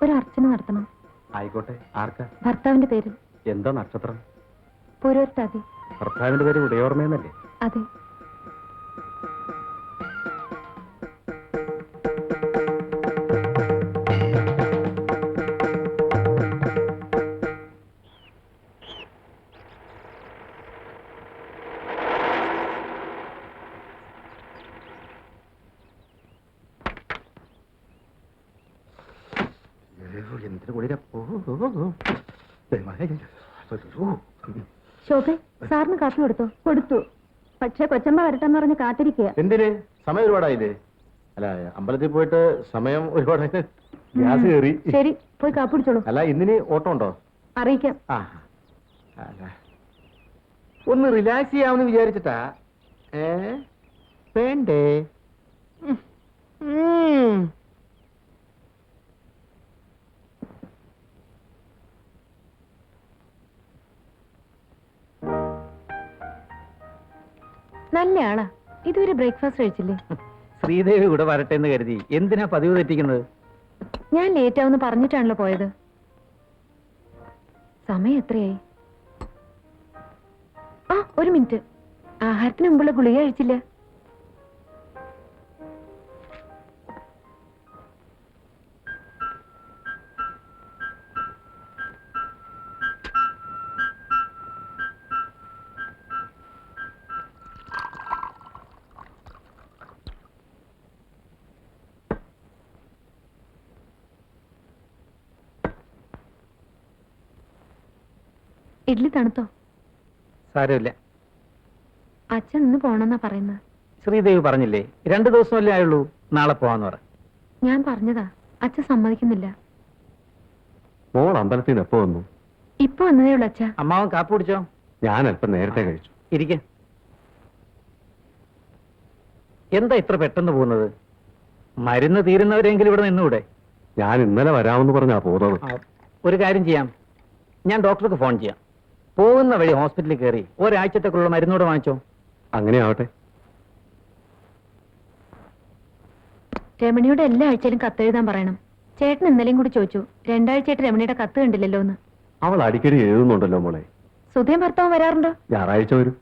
ഒരു അർച്ചന നടത്തണം. ആയിക്കോട്ടെ. ആർക്കാ? ഭർത്താവിന്റെ പേര്. എന്താ നക്ഷത്രം? പൂരോരുട്ടാതി. ഭർത്താവിന്റെ പേര് ഉടയോർമ്മയെന്നല്ലേ? അതെ. ശോഭെ, സാറിന് കാപ്പി കൊടുത്തോ? കൊടുത്തു. പക്ഷെ കൊച്ചമ്മ വരട്ടെന്ന് പറഞ്ഞ് കാത്തിരിക്കുക. എന്തിന്? സമയം ഒരുപാടായില്ലേ? അല്ല, അമ്പലത്തിൽ പോയിട്ട് സമയം ഒരുപാടായിട്ട് ഗ്യാസ് കയറി. ശരി, പോയി കാപ്പി കുടിച്ചോളൂ. അല്ല, ഇന്നിനി ഓട്ടം ഉണ്ടോ? അറിയിക്കാം. ഒന്ന് റിലാക്സ് ചെയ്യാമെന്ന് വിചാരിച്ചിട്ടാ. വേണ്ടേ? നല്ല ആളാ. ഇതുവരെ ബ്രേക്ക്ഫാസ്റ്റ് കഴിച്ചില്ലേ? ശ്രീദേവി കൂടെ വരട്ടെ എന്ന് കരുതി എന്തിനാ പതിവ് തെറ്റിക്കുന്നത്? ഞാൻ ലേറ്റ് ആവുന്ന പറഞ്ഞിട്ടാണല്ലോ പോയത്. സമയം എത്രയായി? ആ, ഒരു മിനിറ്റ്. ആഹാരത്തിന് മുമ്പുള്ള ഗുളിക കഴിച്ചില്ല. ഇഡ്ലി തണുത്തോ? സാരമില്ല. അച്ഛൻ ഇന്ന് പോണെന്നാ പറയുന്നത്. ശ്രീദേവി പറഞ്ഞില്ലേ, 2 ദിവസമല്ലേ ആയുള്ളൂ, നാളെ പോവാന്ന് പറ. ഞാൻ പറഞ്ഞതാ, അച്ഛൻ സമ്മതിക്കുന്നില്ല. മോൾ അമ്പലത്തിൽ നിന്ന് എപ്പോ വന്നു? ഇപ്പൊ വന്നതേ ഉള്ളൂ അച്ഛാ. അമ്മാവൻ കാപ്പി കുടിച്ചോ? ഞാൻ അല്പം നേരത്തെ കഴിച്ചു. ഇരിക്കെ. എന്താ ഇത്ര പെട്ടെന്ന് പോകുന്നത്? മരുന്ന് തീരുന്നവരെങ്കിലും ഇവിടെ നിന്നൂടെ? ഞാൻ ഇന്നലെ വരാമെന്ന് പറഞ്ഞാ പോകുന്നത്. ഒരു കാര്യം ചെയ്യാം, ഞാൻ ഡോക്ടർക്ക് ഫോൺ ചെയ്യാം. പോകുന്ന വഴി ഹോസ്പിറ്റലിൽ കയറി ഒരാഴ്ചത്തേക്കുള്ള മരുന്നോട് വാങ്ങിച്ചോ. അങ്ങനെ ആവട്ടെ. രമണിയോട് എല്ലാ ആഴ്ചയിലും കത്തെഴുതാൻ പറയണം. ചേട്ടൻ ഇന്നലെയും കൂടി ചോദിച്ചു, 2 ആഴ്ചയായിട്ട് രമണിയുടെ കത്ത് കണ്ടില്ലല്ലോ എന്ന്. അവൾ അടിക്കടി എഴുതുന്നുണ്ടല്ലോ മോളെ. സുധയും ഭർത്താവും വരാറുണ്ടോ? ഞായറാഴ്ച വരും.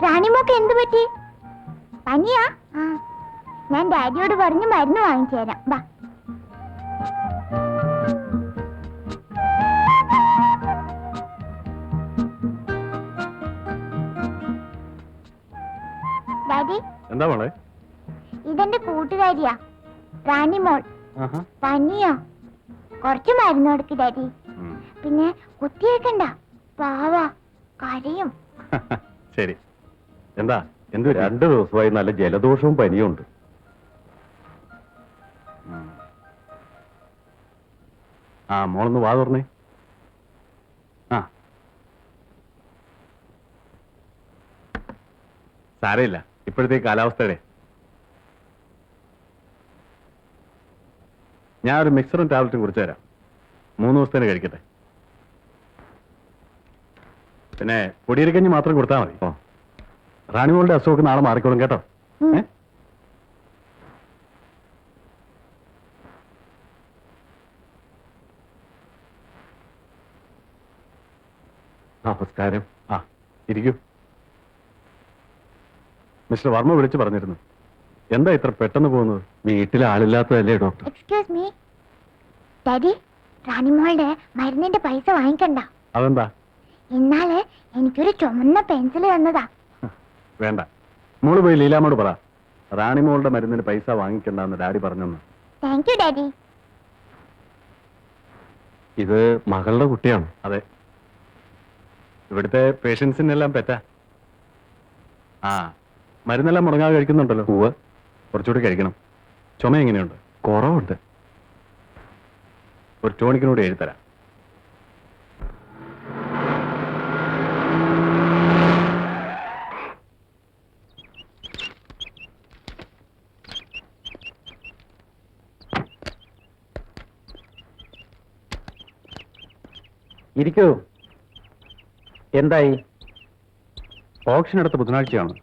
റാണിമോക്ക് എന്ത് പറ്റി? പനിയാ? ഞാൻ ഡാഡിയോട് പറഞ്ഞ് മരുന്ന് വാങ്ങിച്ചു തരാം. വാ. ഡാഡി, എന്താ മോളെ? ഇതെന്റെ കൂട്ടുകാരിയാ, റാണിമോൾ. പനിയാ, കുറച്ച് മരുന്ന് കൊടുക്ക് ഡാഡി. പിന്നെ കുത്തിയേക്കണ്ട, പാവാ, കരയും. ശരി. എന്താ? 2 ദിവസമായി നല്ല ജലദോഷവും പനിയും ഉണ്ട്. ആ, മോളൊന്ന് വാ തുറന്നേ. ആ, സാരമില്ല, ഇപ്പോഴത്തെ കാലാവസ്ഥയുടെ. ഞാൻ ഒരു മിക്സറും ടാബ്ലറ്റും കുറിച്ച് തരാം. 3 ദിവസത്തേന് കഴിക്കട്ടെ. പിന്നെ പൊടിയരിക്കഞ്ഞ് മാത്രം കൊടുത്താൽ മതി. റാണിമോളുടെ അസുഖമൊക്കെ നാളെ മാറിക്കോളും കേട്ടോ. നമസ്കാരം. ആ, ഇരിക്കൂ. മിസ്റ്റർ വർമ്മ വിളിച്ചു പറഞ്ഞിരുന്നു. എന്താ ഇത്ര പെട്ടെന്ന് പോകുന്നത്? വീട്ടിൽ ആളില്ലാത്തതല്ലേ ഡോക്ടർ? എക്സ്ക്യൂസ് മീ ഡാഡി, റാണിമോളുടെ മരുന്നിന്റെ പൈസ വാങ്ങിക്കണ്ട. അതെന്താ? ഇന്നാള് എനിക്കൊരു ചുമന്ന പെൻസിൽ തന്നതാ. വേണ്ട, മോള് പോയി ലീലാമ്മോട് പറ, റാണിമോളുടെ മരുന്നിന് പൈസ വാങ്ങിക്കണ്ടെന്ന് ഡാഡി പറഞ്ഞെന്ന്. Thank you daddy. ഇത് മകളുടെ കുട്ടിയാണ്. അതെ, ഇവിടുത്തെ പേഷ്യൻസിനെല്ലാം പെറ്റാ. ആ, മരുന്നെല്ലാം മുടങ്ങാതെ കഴിക്കുന്നുണ്ടല്ലോ? പൂവ് കുറച്ചുകൂടി കഴിക്കണം. ചുമ എങ്ങനെയുണ്ട്? കുറവുണ്ട്. ഒരു ടോണിക്കിനോട് എഴുതരാം. ഇരിക്കൂ. എന്തായി? ഓപ്ഷൻ എടുത്ത ബുധനാഴ്ചയാണ്.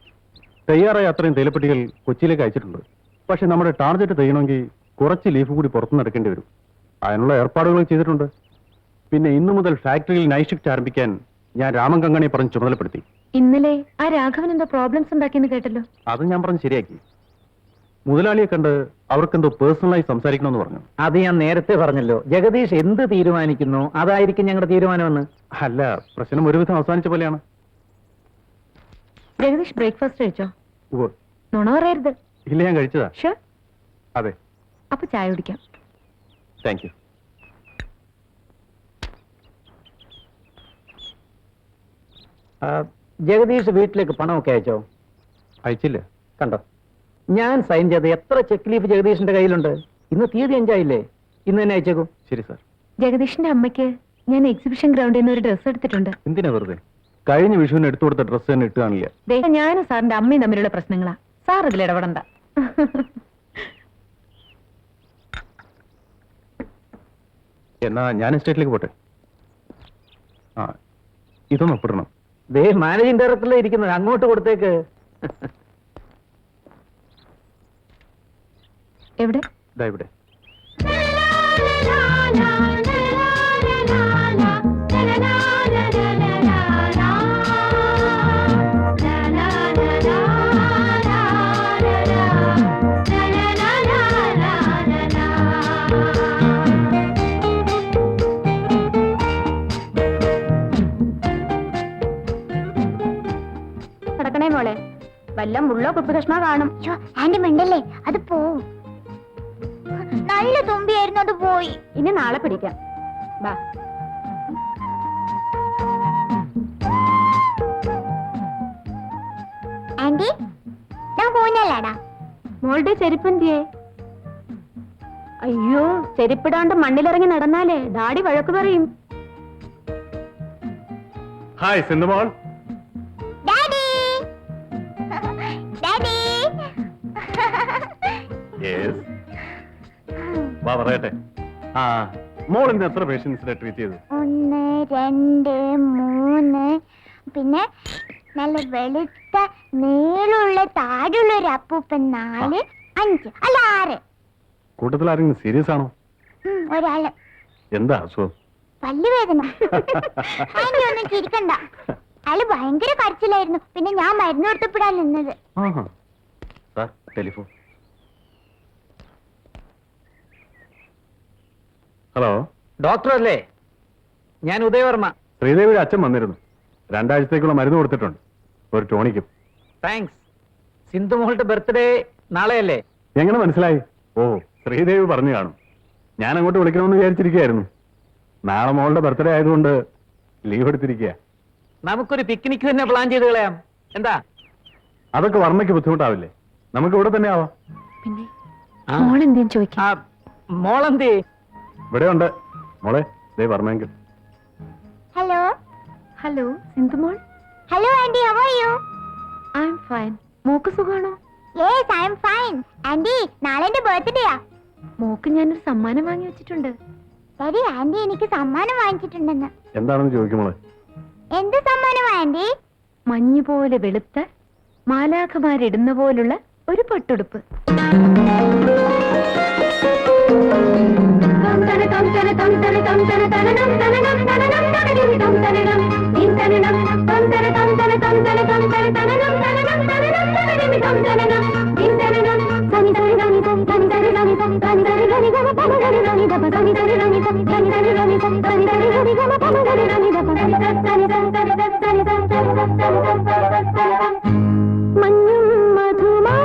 തയ്യാറായ അത്രയും തേയിലപ്പെട്ടികൾ കൊച്ചിയിലേക്ക് അയച്ചിട്ടുണ്ട്. പക്ഷെ നമ്മുടെ ടാർഗറ്റ് ചെയ്യണമെങ്കിൽ കുറച്ച് ലീഫ് കൂടി പുറത്തുനിന്ന് എടുക്കേണ്ടി വരും. അതിനുള്ള ഏർപ്പാടുകൾ ചെയ്തിട്ടുണ്ട്. പിന്നെ ഇന്നു മുതൽ ഫാക്ടറിയിൽ നൈറ്റ് ഷിഫ്റ്റ് ആരംഭിക്കാൻ ഞാൻ രാമൻ കങ്ങണിയെ പറഞ്ഞ് ചുമതലപ്പെടുത്തി. ഇന്നലെ ആ രാഘവൻ എന്തോ പ്രോബ്ലംസ് ഉണ്ടാക്കിയെന്ന് കേട്ടല്ലോ. അത് ഞാൻ പറഞ്ഞ് ശരിയാക്കി. മുതലാളിയെ കണ്ട് അവർക്കെന്തോ പേഴ്സണലായി സംസാരിക്കണമെന്ന് പറഞ്ഞു. അത് ഞാൻ നേരത്തെ പറഞ്ഞല്ലോ. ജഗദീഷ് എന്ത് തീരുമാനിക്കുന്നു അതായിരിക്കും ഞങ്ങളുടെ തീരുമാനമെന്ന്. അല്ല, പ്രശ്നം ഒരുവിധം അവസാനിച്ച പോലെയാണ്. ജഗദീഷ് ബ്രേക്ക്ഫാസ്റ്റ് കഴിച്ചോ? ഉവ്വ്. നുണ പറയരുത്. ഇല്ല, ഞാൻ കഴിച്ചതാ. ഷുവർ? അതെ. അപ്പൊ ചായ കുടിക്കാം. Thank you. ജഗദീഷ് വീട്ടിലേക്ക് പണമൊക്കെ അയച്ചോ? അയച്ചില്ല. കണ്ടോ, ഞാൻ സൈൻ ചെയ്ത് എത്ര ചെക്ക് ലീഫ് ജഗദീഷിന്റെ കയ്യിലുണ്ട്. ഇന്ന് തീയതി 5 ആയില്ലേ? ഇന്ന് തന്നെ അയച്ചേക്കൂ. ശരി സാർ. ജഗദീഷിന്റെ അമ്മയ്ക്ക് ഞാൻ എക്സിബിഷൻ ഗ്രൗണ്ടിൽ നിന്ന് ഒരു ഡ്രസ്സ് എടുത്തിട്ടുണ്ട്. എന്തിനാ വെറുതെ? കഴിഞ്ഞ വിഷുവിന് എടുത്തു കൊടുത്ത ഡ്രസ്സ് തന്നെ ഇട്ട് കാണില്ല. ദേ, ഞാനും സാറിന്റെ അമ്മയും തമ്മിലുള്ള പ്രശ്നങ്ങളാ. സാർ ഇതിൽ ഇടപെടണ്ട. എന്നാ ഞാൻ എസ്റ്റേറ്റിലേക്ക് പോട്ടെ. ആ, ഇതൊന്ന് ഒപ്പിടണം. ദേ, മാനേജിംഗ് ഡയറക്ടറിലെ ഇരിക്കുന്നത്, അങ്ങോട്ട് കൊടുത്തേക്ക്. എവിടെ? ദാ ഇവിടെ. കിടക്കണേ മോളെ, വല്ല മുള്ളോ കുപ്പി കഷ്ണോ കാണും. ആന്റി മിണ്ടല്ലേ, അത് പോവും. നല്ല തുമ്പിയായിരുന്നു, അത് പോയി. ഇനി നാളെ പിടിക്കാം. ബാ. ആന്റി, ഞാൻ പോന്നല്ലാടാ. മോളുടെ ചെരുപ്പന്തിയേ? അയ്യോ, ചെരുപ്പിടാണ്ട് മണ്ണിലിറങ്ങി നടന്നാലേ ഡാഡി വഴക്ക് പറയും. ഹായ് സിന്ധുമോൾ. Daddy, daddy. വാ പറയട്ടെ. ആ, മോൾ ഇന്ന് എത്ര പേഷ്യൻസിനെ ട്രീറ്റ് ചെയ്തു? 1 2 3, പിന്നെ നല്ല വെളുത്ത നീളുള്ള താടുള്ള ഒരു അപ്പൂപ്പൻ 4 5 അല്ല 6. കൂട്ടത്തിൽ ആരെങ്കിലും സീരിയസ് ആണോ? ഒരാള്. എന്താ അസുഖം? പല്ലുവേദന. ആന്റി ഒന്നും ചിരിക്കണ്ട. അയാള് ഭയങ്കര കരച്ചിലായിരുന്നു. പിന്നെ ഞാൻ മരുന്ന് കൊടുത്തപ്പെടാൻ നിന്നത്. Sir, telephone. ഹലോ, ഡോക്ടർ അല്ലേ? ഞാൻ ഉദയവർമ്മ. ശ്രീദേവിയുടെ അച്ഛൻ വന്നിരുന്നു. 2 ആഴ്ചത്തേക്കുള്ള മരുന്ന് കൊടുത്തിട്ടുണ്ട്. ഒരു ടോണിക്കും. താങ്ക്സ്. സിന്ധുമോളുടെ ബർത്ത്ഡേ നാളെയല്ലേ? എങ്ങനെ മനസ്സിലായി? ഓ, ശ്രീദേവി പറഞ്ഞു കാണും. ഞാൻ അങ്ങോട്ട് വിളിക്കണമെന്ന് വിചാരിച്ചിരിക്കുകയായിരുന്നു. നാളെ മോളുടെ ബർത്ത്ഡേ ആയതുകൊണ്ട് ലീവ് എടുത്തിരിക്കുക. നമുക്കൊരു പിക്നിക് തന്നെ പ്ലാൻ ചെയ്ത് കളയാം. എന്താ? അതൊക്കെ വർമ്മയ്ക്ക് ബുദ്ധിമുട്ടാവില്ലേ? നമുക്ക് ഇവിടെ തന്നെ ആവാം. പിന്നെ മോളെന്തേലും ചോദിക്കാം. മോളെന്തേ? ഇവിടെ ഉണ്ട് മോളെ. ദേ വർമ്മയെങ്കിൽ. ഹലോ. ഹലോ സിന്ധുമോൾ. Hello aunty, how are you? I am fine. മോക്ക് സുഖാണോ? Yes, I am fine. Aunty, നാളെ എന്റെ ബർത്ത്ഡേയാ. മോക്ക് ഞാനൊരു സമ്മാനം വാങ്ങി വെച്ചിട്ടുണ്ട്. ഡാഡി, ആന്റി എനിക്ക് സമ്മാനം വാങ്ങിച്ചിട്ടുണ്ടെന്ന്. എന്താണെന്ന് ചോദിക്കും മോളെ. എന്ത് സമ്മാനമാ ആന്റി? മഞ്ഞ് പോലെ വെളുത്ത മാലാഖമാരിടുന്ന പോലുള്ള ഒരു പട്ടുടുപ്പ്. മഞ്ഞും മധുമാ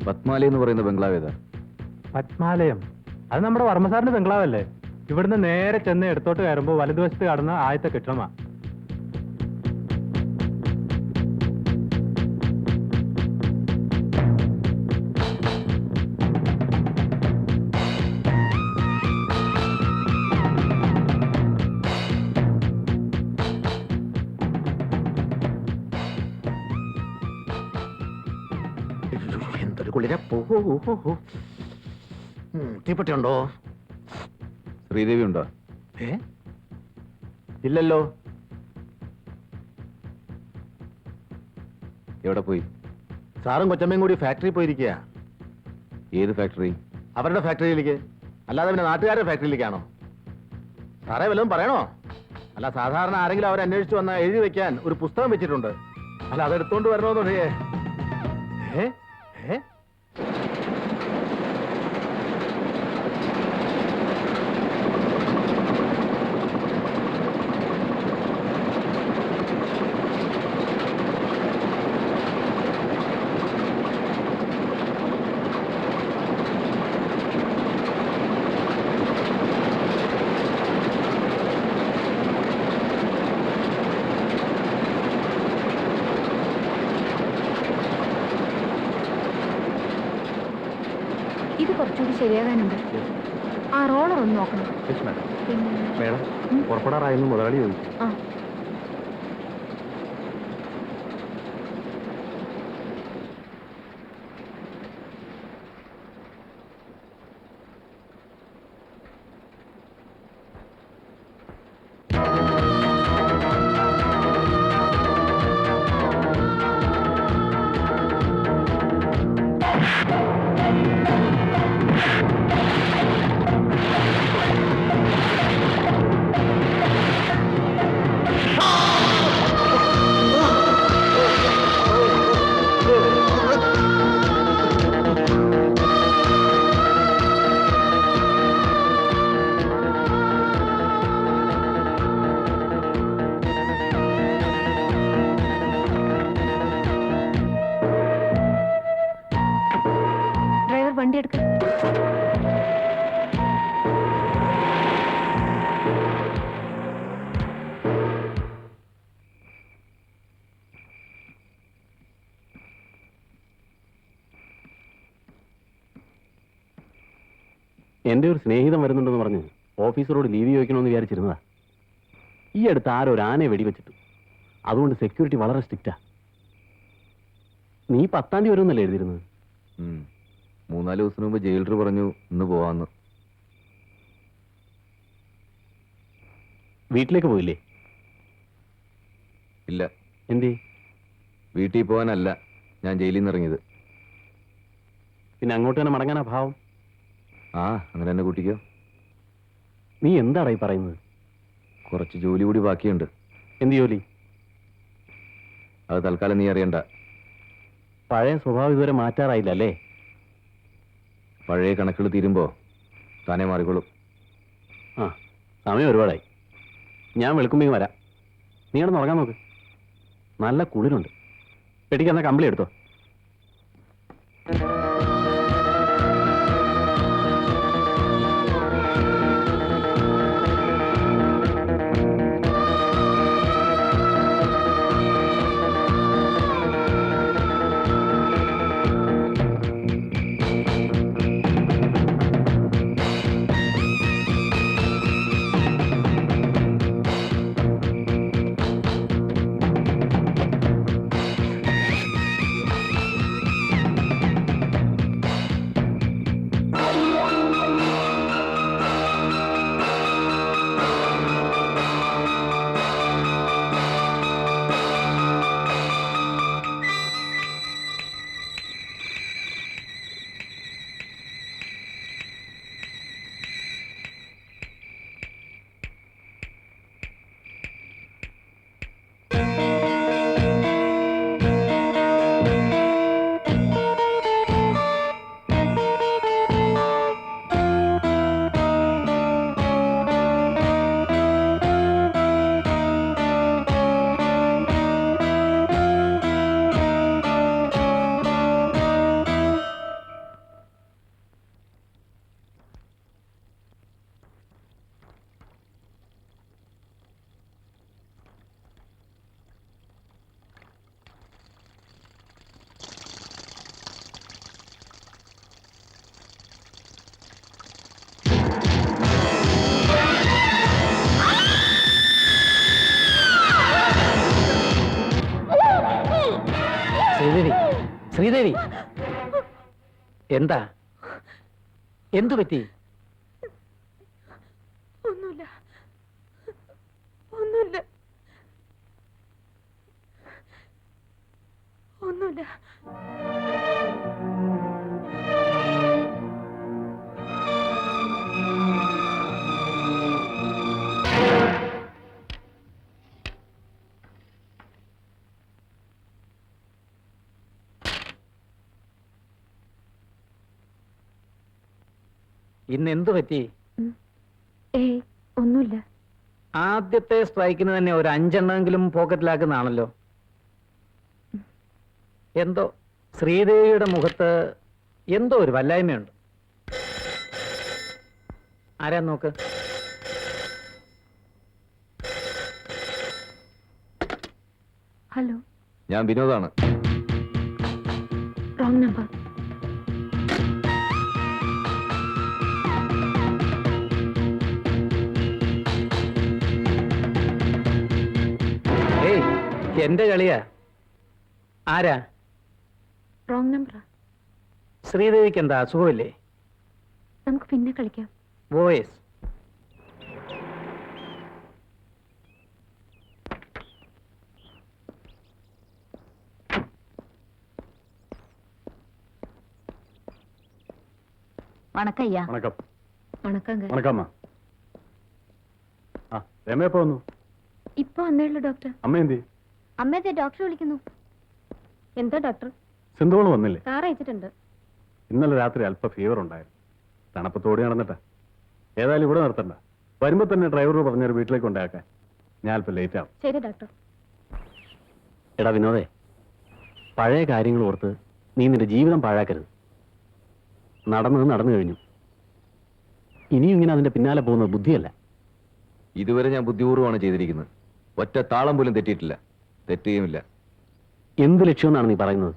പത്മാലയം എന്ന് പറയുന്ന ബംഗ്ലാവ് ഏതാ? പത്മാലയം അത് നമ്മുടെ വർമ്മസാറിന്റെ ബംഗ്ലാവല്ലേ? ഇവിടുന്ന് നേരെ ചെന്ന് എടുത്തോട്ട് കയറുമ്പോൾ വലതുവശത്ത് കാണുന്ന ആദ്യത്തെ കെട്ടിടമാ. എന്തൊരു കുളിര. തീപ്പെട്ടിയുണ്ടോ? ശ്രീദേവി ഉണ്ടോ? ഇല്ലല്ലോ. എവിടെ പോയി? സാറും കൊച്ചമ്മയും കൂടി ഫാക്ടറി പോയിരിക്കുക. ഏത് ഫാക്ടറി? അവരുടെ ഫാക്ടറിയിലേക്ക്, അല്ലാതെ പിന്നെ നാട്ടുകാരുടെ ഫാക്ടറിയിലേക്കാണോ? സാറേ വല്ലതും പറയണോ? അല്ല, സാധാരണ ആരെങ്കിലും അവരെ അന്വേഷിച്ചു വന്നാൽ എഴുതി വെക്കാൻ ഒരു പുസ്തകം വെച്ചിട്ടുണ്ട്. അല്ല, അതെടുത്തോണ്ട് വരണമെന്നുണ്ടേ. ഇത് കുറച്ചുകൂടി ശരിയാകാനുണ്ട്. ആ റോളർ ഒന്ന് നോക്കണം. പിന്നെ മേഡം പുറപ്പെടാറായിരുന്നു മുതലാളി ചോദിച്ചു. ആ വണ്ടി എടുക്ക. എന്റെ ഒരു സ്നേഹിതം വരുന്നുണ്ടെന്ന് പറഞ്ഞ് ഓഫീസറോട് ലീവ് ചോദിക്കണമെന്ന് വിചാരിച്ചിരുന്നതാ. ഈ അടുത്ത് ആരോ ഒരു ആനയെ വെടിവെച്ചിട്ടു. അതുകൊണ്ട് സെക്യൂരിറ്റി വളരെ സ്ട്രിക്റ്റാ. നീ 10-ാം തീയതി വരുമെന്നല്ലേ എഴുതിയിരുന്നത്? 3-4 ദിവസം മുമ്പ് ജയിലർ പറഞ്ഞു ഇന്ന് പോവാന്ന്. വീട്ടിലേക്ക് പോയില്ലേ? ഇല്ല. എന്തേ? വീട്ടിൽ പോകാനല്ല ഞാൻ ജയിലിൽ നിന്ന് ഇറങ്ങിയത്. പിന്നെ അങ്ങോട്ട് തന്നെ മടങ്ങാനാ ഭാവം? ആ, അങ്ങനെ തന്നെ കൂട്ടിക്കോ. നീ എന്താടാ ഈ പറയുന്നത്? കുറച്ച് ജോലി കൂടി ബാക്കിയുണ്ട്. എന്ത് ജോലി? അത് തൽക്കാലം നീ അറിയണ്ട. പഴയ സ്വഭാവം ഇതുവരെ മാറ്റാറായില്ല അല്ലേ? പഴയ കണക്കുകൾ തീരുമ്പോ താനേ മാറിക്കോളും. ആ, സമയം ഒരുപാടായി. ഞാൻ വെളുക്കുമ്പോ വരാം. നീ കിടന്ന് ഉറങ്ങാൻ നോക്ക്. നല്ല കുളിരുണ്ട്. പെട്ടിക്ക് എന്നാ കമ്പിളി എടുത്തോ. ശ്രീദേവി എന്താ എന്തു പറ്റി? ഒന്നുമില്ല ഒന്നുമില്ല ഒന്നുമില്ല. ഇന്ന് എന്തു പറ്റി? ഏയ് ഒന്നുമില്ല. ആദ്യത്തെ സ്ട്രൈക്കിന് തന്നെ ഒരു 5 എണ്ണമെങ്കിലും പോക്കറ്റിലാക്കുന്നതാണല്ലോ. എന്തോ ശ്രീദേവിയുടെ മുഖത്ത് എന്തോ ഒരു വല്ലായ്മയുണ്ട്. ആരാ നോക്ക്. ഹലോ, ഞാൻ വിനോദാണ്. Wrong number. ഏയ് എന്റെ കളിയാ. ആരാ? റോങ് നമ്പറാ. ശ്രീദേവിക്ക് എന്താ അസുഖമില്ലേ? നമുക്ക് പിന്നെ കളിക്കാം. വോയിസ്. വണക്കം ஐயா. വണക്കം. വണക്കங்க. വണക്കമ്മ. ആ രമ എപ്പോ വന്നു? ഇപ്പൊ വന്നേയുള്ളൂ ഡോക്ടർ. അമ്മ എന്തി? അമ്മയത്തെ ഡോക്ടർ വിളിക്കുന്നു. എന്താ ഡോക്ടർ? സിന്ധുവോള് വന്നില്ലേ? കാർ അയച്ചിട്ടുണ്ട്. ഇന്നലെ രാത്രി അല്പ ഫീവർ ഉണ്ടായിരുന്നു. തണുപ്പത്തോടി നടന്നിട്ടാ. ഏതായാലും ഇവിടെ നിർത്തണ്ട. വരുമ്പോ തന്നെ ഡ്രൈവറോട് പറഞ്ഞൊരു വീട്ടിലേക്ക് കൊണ്ടാക്കാൻ. ഞാൻ അല്പം ലേറ്റ് ആവും. ശരി ഡോക്ടർ. എടാ വിനോദേ, പഴയ കാര്യങ്ങൾ ഓർത്ത് നീ നിന്റെ ജീവിതം പാഴാക്കരുത്. നടന്നത് നടന്നു കഴിഞ്ഞു. ഇനിയും ഇങ്ങനെ അതിന്റെ പിന്നാലെ പോകുന്നത് ബുദ്ധിയല്ല. ഇതുവരെ ഞാൻ ബുദ്ധിപൂർവ്വമാണ് ചെയ്തിരിക്കുന്നത്. ഒറ്റ താളം പോലും തെറ്റിയിട്ടില്ല, തെറ്റുകയുമില്ല. എന്ത് ലക്ഷ്യമെന്നാണ് നീ പറയുന്നത്?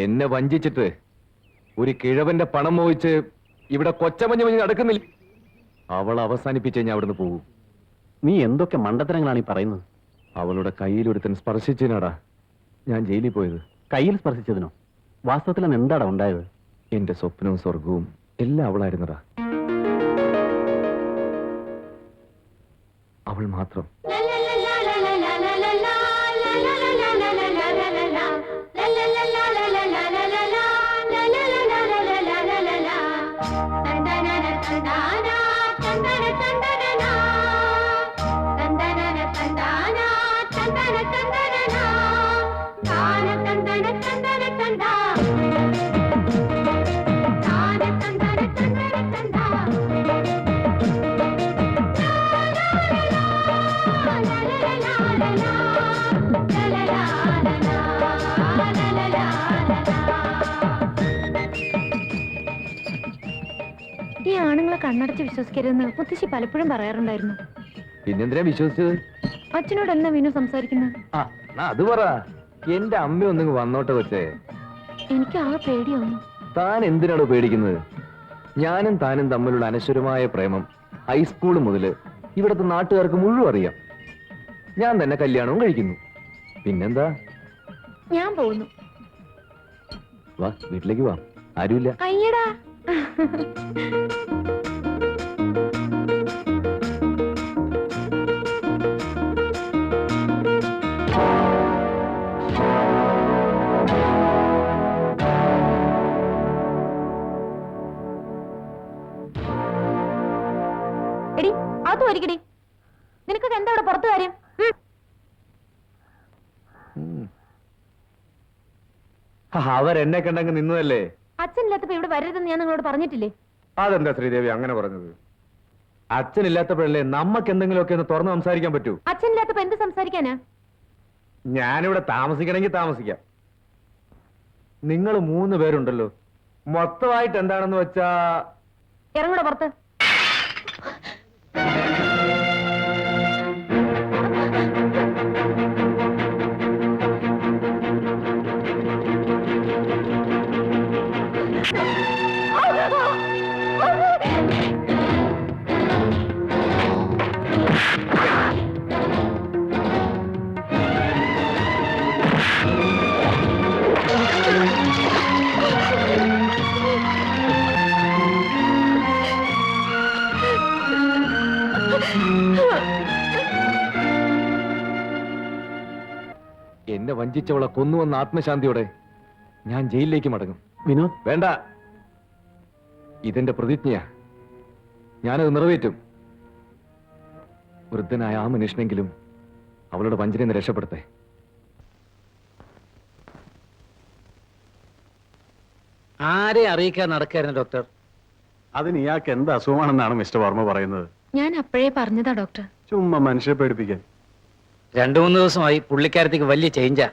എന്നെ വഞ്ചിച്ചിട്ട് ഒരു കിഴവന്റെ പണം മോഹിച്ച് ഇവിടെ കൊച്ചമഞ്ഞ് മഞ്ഞ് നടക്കുന്നില്ല. അവൾ അവസാനിപ്പിച്ചേ ഞാൻ അവിടുന്ന് പോകും. നീ എന്തൊക്കെ മണ്ടത്തരങ്ങളാണ് ഈ പറയുന്നത്? അവളുടെ കയ്യിലൊരുത്തൻ സ്പർശിച്ചതിനാടാ ഞാൻ ജയിലിൽ പോയത്. കയ്യിൽ സ്പർശിച്ചതിനോ? വാസ്തവത്തിൽ അന്ന് എന്താടാ ഉണ്ടായത്? എന്റെ സ്വപ്നവും സ്വർഗവും എല്ലാം അവളായിരുന്നടാ. അവൾ മാത്രം. ഈ ആണുങ്ങളെ കണ്ണടച്ച് വിശ്വസിക്കരുതെന്ന് മുത്തശ്ശി പലപ്പോഴും പറയാറുണ്ടായിരുന്നു. പിന്നെന്തിനാ വിശ്വസിച്ചത്? അച്ഛനോട് എന്നാ വിനു സംസാരിക്കുന്നത്? അത് പറ. എന്റെ അമ്മ ഒന്നിങ്ങ് വന്നോട്ടെ കൊച്ചേ. എനിക്ക് ആ പേടിയാവുന്നു. താൻ എന്തിനാണോ പേടിക്കുന്നത്? ഞാനും താനും തമ്മിലുള്ള അനശ്വരമായ പ്രേമം ഹൈസ്കൂൾ മുതല് ഇവിടുത്തെ നാട്ടുകാർക്ക് മുഴുവൻ അറിയാം. ഞാൻ തന്നെ കല്യാണവും കഴിക്കുന്നു. പിന്നെന്താ? ഞാൻ പോകുന്നു. വാ, വീട്ടിലേക്ക് വാ. ആരുമില്ല. അയ്യടാ. എടി അത് ഒരിക്കടി. നിനക്കൊക്കെ എന്താ ഇവിടെ പുറത്തു കാര്യം? അവരെന്നെ കണ്ടങ്ങ് നിന്നതല്ലേ. അച്ഛനില്ലാത്തപ്പോ ഇവിടെ വരരുതെന്ന് ഞാൻ നിങ്ങളോട് പറഞ്ഞിട്ടില്ലേ? അതെന്താ ശ്രീദേവി അങ്ങനെ പറഞ്ഞത്? അച്ഛനില്ലാത്തപ്പോഴല്ലേ നമുക്ക് എന്തെങ്കിലുമൊക്കെ ഒന്ന് തുറന്ന് സംസാരിക്കാൻ പറ്റൂ. അച്ഛനില്ലാത്തപ്പോ എന്ത് സംസാരിക്കാനാ? ഞാനിവിടെ താമസിക്കണമെങ്കിൽ താമസിക്കാം. നിങ്ങൾ 3 പേരുണ്ടല്ലോ, മൊത്തമായിട്ട് എന്താണെന്ന് വെച്ചാ ഇറങ്ങൂടെ പുറത്ത്. എന്നെ വഞ്ചിച്ചവളെ കൊന്നുവന്ന ആത്മശാന്തിയോടെ ഞാൻ ജയിലിലേക്ക് മടങ്ങും. വിനോദ്, വേണ്ട, ഇതെന്റെ പ്രതിജ്ഞയാ. ഞാനത് നിറവേറ്റും. വൃദ്ധനായ ആ മനുഷ്യനെങ്കിലും അവളുടെ വഞ്ചനയിൽ നിന്ന് രക്ഷപ്പെടുത്തേ. ആരെ അറിയിക്കാൻ നടക്കായിരുന്നു ഡോക്ടർ? അതിന് ഇയാൾക്ക് എന്ത് അസുഖമാണെന്നാണ് മിസ്റ്റർ വർമ്മ പറയുന്നത്? ഞാൻ അപ്പോഴേ പറഞ്ഞതാ ഡോക്ടർ. ചുമ്മാ മനുഷ്യരെ പേടിപ്പിക്കാൻ. 2-3 ദിവസമായി പുള്ളിക്കാരത്തേക്ക് വലിയ ചേഞ്ചാ.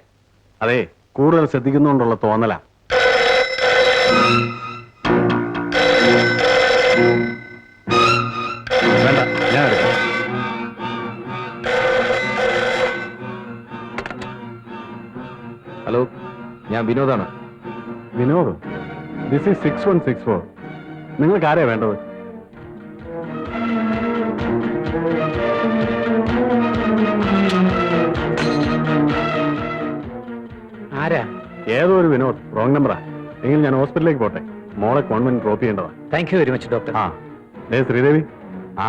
അതെ, കൂടുതൽ ശ്രദ്ധിക്കുന്നുകൊണ്ടുള്ള തോന്നലാ. വേണ്ട, ഞാൻ എടുക്കാം. ഹലോ, ഞാൻ വിനോദാണ്. Vinod, this is 6164. നിങ്ങൾക്ക് ആരെയാ വേണ്ടത്? ആരാ? ഏതോ ഒരു വിനോദ്. റോങ് നമ്പറാ. എങ്കിൽ ഞാൻ ഹോസ്പിറ്റലിലേക്ക് പോട്ടെ. മോളെ കോൺവെന്റ് ഡ്രോപ്പ് ചെയ്യേണ്ടതാ. Thank you very much doctor. ആ, ശ്രീദേവി,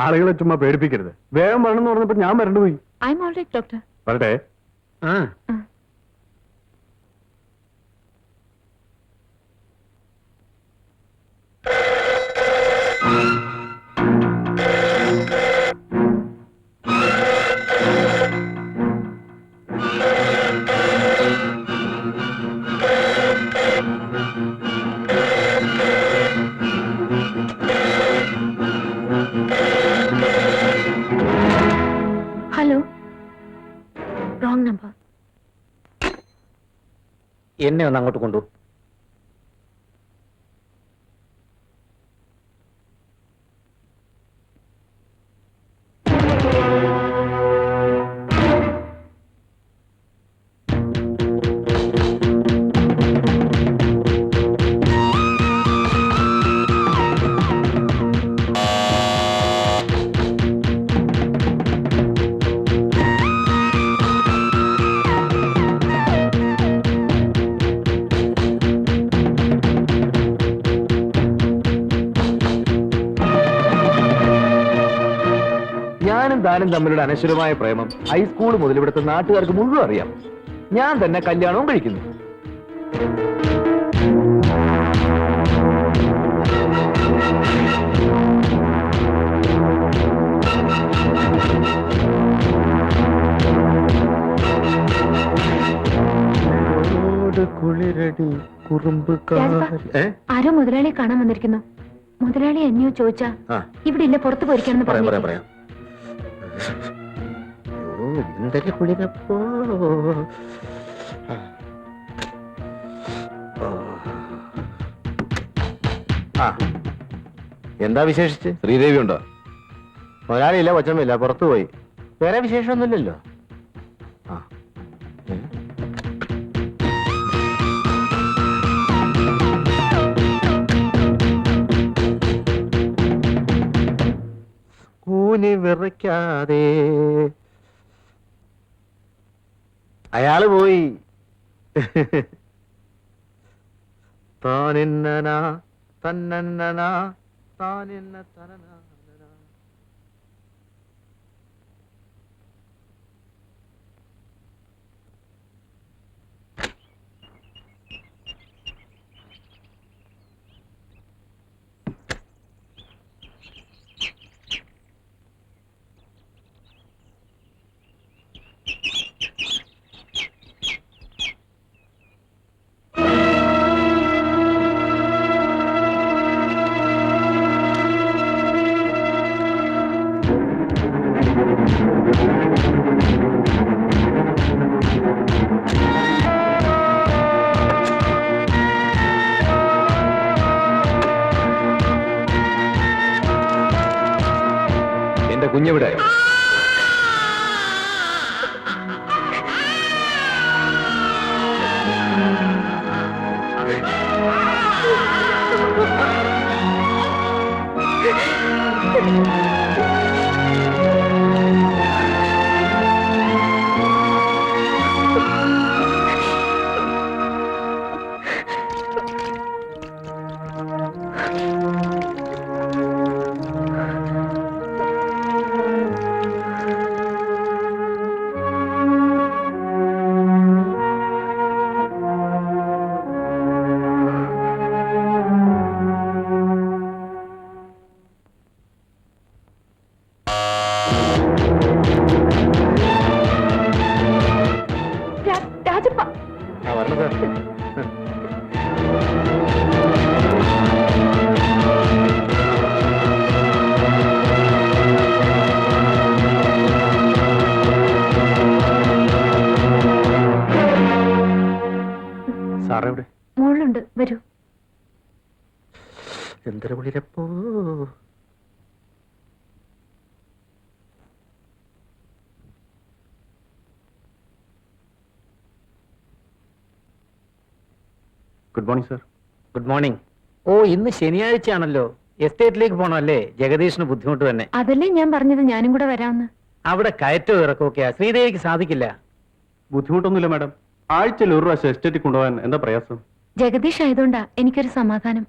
ആളുകളെ ചുമ്മാ പേടിപ്പിക്കരുത്. വേഗം വരണമെന്ന് പറഞ്ഞപ്പോ ഞാൻ വരണ്ടുപോയി. I am all right doctor. വരട്ടെ. ആ, ഹലോ, റോങ് നമ്പർ. എന്നെ ഒന്ന് അങ്ങോട്ട് കൊണ്ടു. ഞാനും താനും തമ്മിലുള്ള അനശ്വരമായ പ്രേമം ഹൈസ്കൂൾ മുതൽ ഇവിടുത്തെ നാട്ടുകാർക്ക് മുഴുവൻ അറിയാം. ഞാൻ തന്നെ കല്യാണവും കഴിക്കുന്നു. ആരോ മുതലാളിയെ കാണാൻ വന്നിരിക്കുന്നു. മുതലാളി എന്നെയോ ചോദിച്ചാ ഇവിടെ ഇല്ല, പുറത്ത് പോയിരിക്കാണെന്ന് പറഞ്ഞു. പറയാം. എന്തൊക്കെ കുളിരപ്പോ. എന്താ വിശേഷിച്ച്? ശ്രീദേവി ഉണ്ടോ? മുതലാളിയില്ല, കൊച്ചമ്മയില്ല, പുറത്തു പോയി. വേറെ വിശേഷമൊന്നുമില്ലല്ലോ. ആ, കൂനി വിറയ്ക്കാതെ അയാള് പോയി. താനിന്നനാ തന്നന്നനാ താനിന്ന തനനാ. എന്റെ കുഞ്ഞെവിടെ? എന്തൊരു കുളിരപ്പോ. Good morning sir. Good morning. ഓ, ഇന്ന് ശനിയാഴ്ചയാണല്ലോ. എസ്റ്റേറ്റിലേക്ക് പോകണമല്ലേ? ജഗദീഷിന് ബുദ്ധിമുട്ട് തന്നെ. അതല്ലേ ഞാൻ പറഞ്ഞത് ഞാനും കൂടെ വരാമെന്ന്. അവിടെ കയറ്റവും ഇറക്കമൊക്കെയാ, ശ്രീദേവിക്ക് സാധിക്കില്ല. ബുദ്ധിമുട്ടൊന്നുമില്ല മാഡം. ആഴ്ചയിൽ ഒരു പ്രാവശ്യം എസ്റ്റേറ്റിൽ കൊണ്ടുപോകാൻ എന്താ പ്രയാസം? ജഗദീഷ് ആയതുകൊണ്ടാ എനിക്കൊരു സമാധാനം.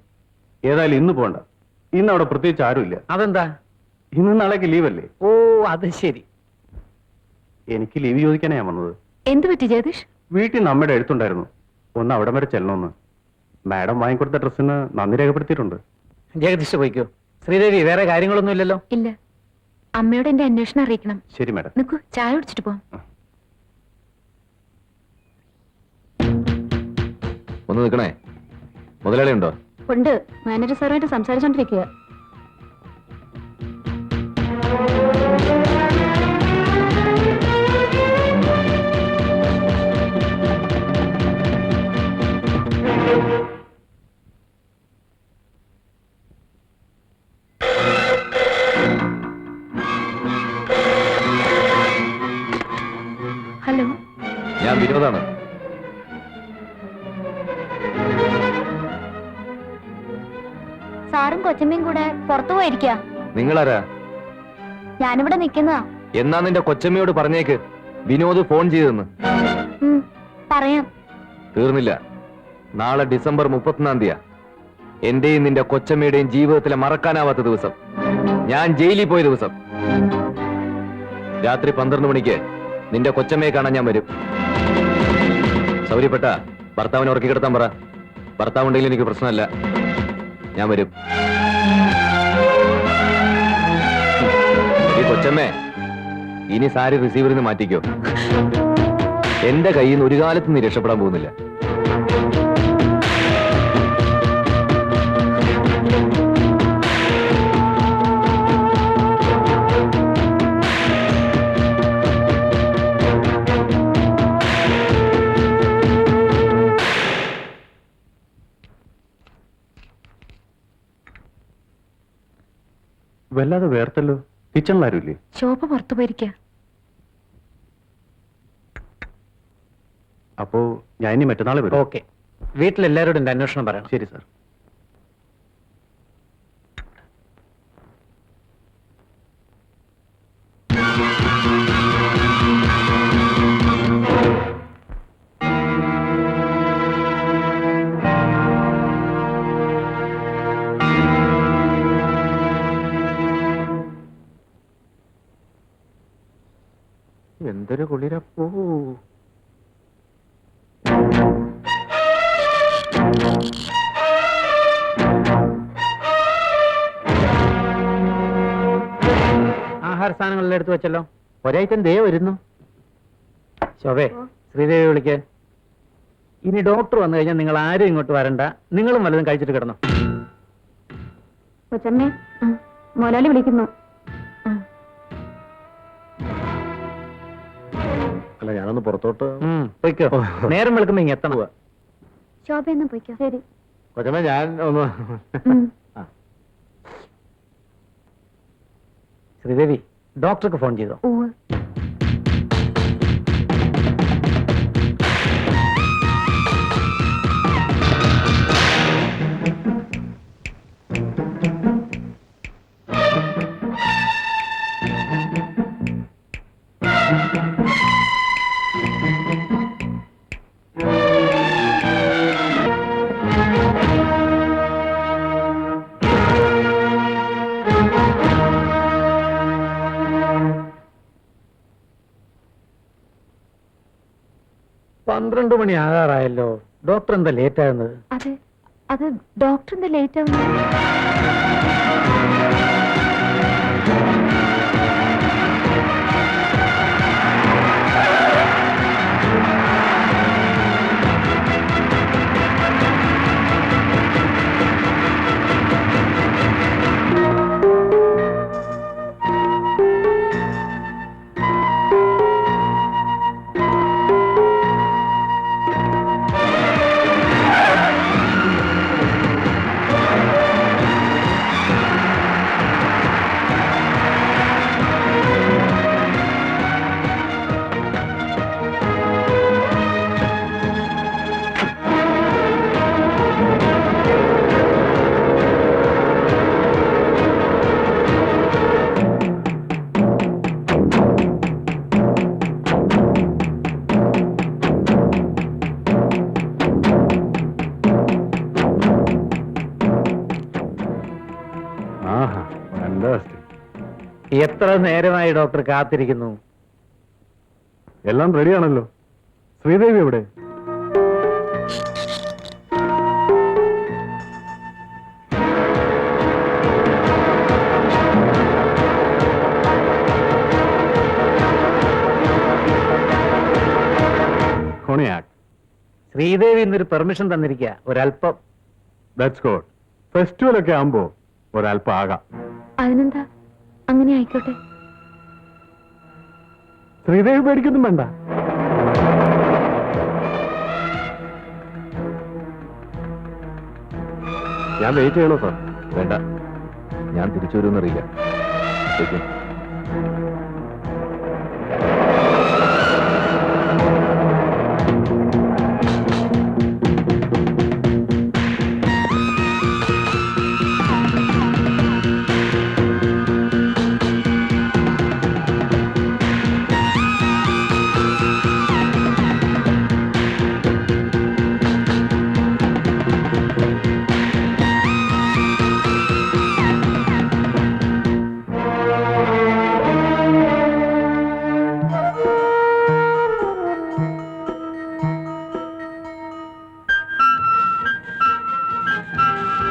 ഏതായാലും ഇന്ന് പോകണ്ട. ഇന്ന് അവിടെ പ്രത്യേകിച്ച് ആരുമില്ല. അതെന്താ? ഇന്ന് നാളേക്ക് ലീവല്ലേ? ഓ, അത് ശരി. എനിക്ക് ലീവ് ചോദിക്കാനാ ഞാൻ വന്നത്. എന്തു പറ്റി ജഗദീഷ്? വീട്ടിൽ നിന്ന് അമ്മയുടെ എഴുത്തുണ്ടായിരുന്നു, ഒന്ന് അവിടം വരെ ചെല്ലണമെന്ന്. മാഡം വാങ്ങിക്കൊടുത്ത ഡ്രസ്സിന് നന്ദി രേഖപ്പെടുത്തിയിട്ടുണ്ട്. ജഗദീഷ് പോയിക്കോ. ശ്രീദേവി, വേറെ കാര്യങ്ങളൊന്നും ഇല്ലല്ലോ? ഇല്ല. അമ്മയോട് എന്റെ അന്വേഷണം അറിയിക്കണം. ശരി മാഡം. നിക്കൂ, ചായ കുടിച്ചിട്ട് പോവാം. ഒന്ന് നിൽക്കണേ. മുതലാളി ഉണ്ടോ? ഉണ്ട്. മാനേജർ സാറുമായിട്ട് സംസാരിച്ചോണ്ടിരിക്കുക. ഹലോ, ഞാൻ വിനോദാണ്. സാറും കൊച്ചമ്മയും കൂടെ പുറത്തു പോയിരിക്ക. നിങ്ങളാരാ? ഞാനിവിടെ നിക്കുന്നതാ. എന്നാ നിന്റെ കൊച്ചമ്മയോട് പറഞ്ഞേക്ക് വിനോദ് ഫോൺ ചെയ്തെന്ന്. പറയാം. തീർന്നില്ല. നാളെ ഡിസംബർ 31 എന്റെയും നിന്റെ കൊച്ചമ്മയുടെയും ജീവിതത്തിലെ മറക്കാനാവാത്ത ദിവസം. ഞാൻ ജയിലിൽ പോയ ദിവസം. രാത്രി 12 മണിക്ക് നിന്റെ കൊച്ചമ്മയെ കാണാൻ ഞാൻ വരും. സൗര്യപ്പെട്ട ഭർത്താവിനെ ഉറക്കി കിടത്താൻ പറ. ഭർത്താവുണ്ടെങ്കിൽ എനിക്ക് പ്രശ്നമല്ല. ഞാൻ വരും. ഈ കൊച്ചമ്മേ, ഇനി സാരി റിസീവറിൽ നിന്ന് മാറ്റിക്കോ. എന്റെ കയ്യിൽ നിന്ന് ഒരു കാലത്ത് നീ രക്ഷപ്പെടാൻ പോകുന്നില്ല. വല്ലാതെ വേർത്തല്ലോ. കിച്ചണിലാരുമില്ലേ? ശോഭ പുറത്തു പോയിരിക്കുക. അപ്പോ ഞാൻ ഇനി മറ്റന്നാൾ വരും. ഓക്കെ. വീട്ടിലെല്ലാവരോടും എന്റെ അന്വേഷണം പറയണം. ശരി സാർ. എന്തൊരു കുളിരപ്പോ. ആഹാര സാധനങ്ങളെല്ലാം എടുത്തു വെച്ചല്ലോ. ഒരൈറ്റം ദേ വരുന്നു. ശോഭേ, ശ്രീദേവി വിളിക്ക്. ഇനി ഡോക്ടർ വന്നു കഴിഞ്ഞാൽ നിങ്ങൾ ആരും ഇങ്ങോട്ട് വരണ്ട. നിങ്ങളും വല്ലതും കഴിച്ചിട്ട് കിടന്നു. കൊച്ചമ്മേ, മോലാലി വിളിക്കുന്നു. അല്ല, ഞാനൊന്ന് പുറത്തോട്ട്. പോയിക്കോ. നേരം വെളുക്കുമ്പോ ഇങ്ങ് എത്തണം. ശോഭയൊന്നും പോയിക്കോ. ശരി. കൊച്ചമ്മ, ഞാൻ ഒന്ന്. ശ്രീദേവി, ഡോക്ടർക്ക് ഫോൺ ചെയ്തോ? ഉവ്വ്. പന്ത്രണ്ട് മണി ആകാറായല്ലോ. ഡോക്ടർ എന്താ ലേറ്റ് ആകുന്നത്? അത് ഡോക്ടർ എന്താ ലേറ്റ് ആവുന്നത്? ആഹാ fantastic. എത്ര നേരമായി ഡോക്ടർ കാത്തിരിക്കുന്നു? എല്ലാം റെഡിയാണല്ലോ. ശ്രീദേവി എവിടെ? കൊണിയാക്ക്. ശ്രീദേവി ഇന്നൊരു പെർമിഷൻ തന്നിരിക്കുക, ഒരല്പം. That's good. ഫെസ്റ്റിവൽ ഒക്കെ ആകുമ്പോ ഒരല്പം ആകാം. അതിനെന്താ, അങ്ങനെ ആയിക്കോട്ടെ. ശ്രീദേവി പേടിക്കൊന്നും വേണ്ട. ഞാൻ വെയിറ്റ് ചെയ്യണോ സാർ? വേണ്ട, ഞാൻ തിരിച്ചു വരുമെന്നറിയില്ല. ശരി.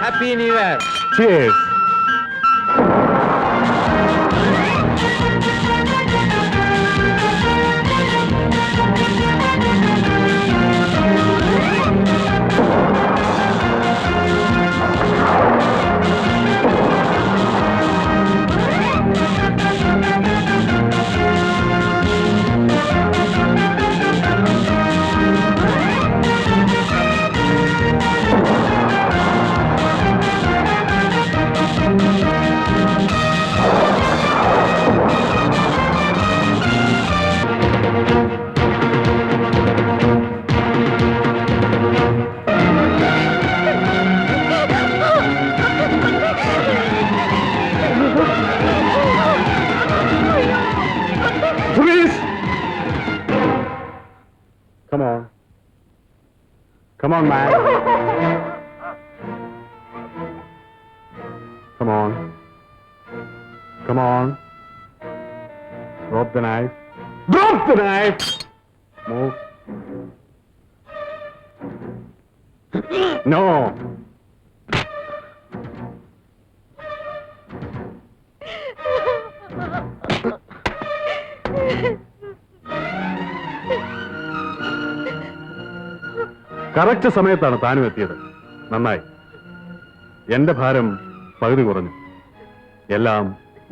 Happy new year. Cheers. Please. Come on. Come on, man. Come on. Come on. Drop the knife. Drop the knife. Move. No. Correct സമയത്താണ് താനും എത്തിയത്. നന്നായി. എന്റെ ഭാരം പകുതി കുറഞ്ഞു. എല്ലാം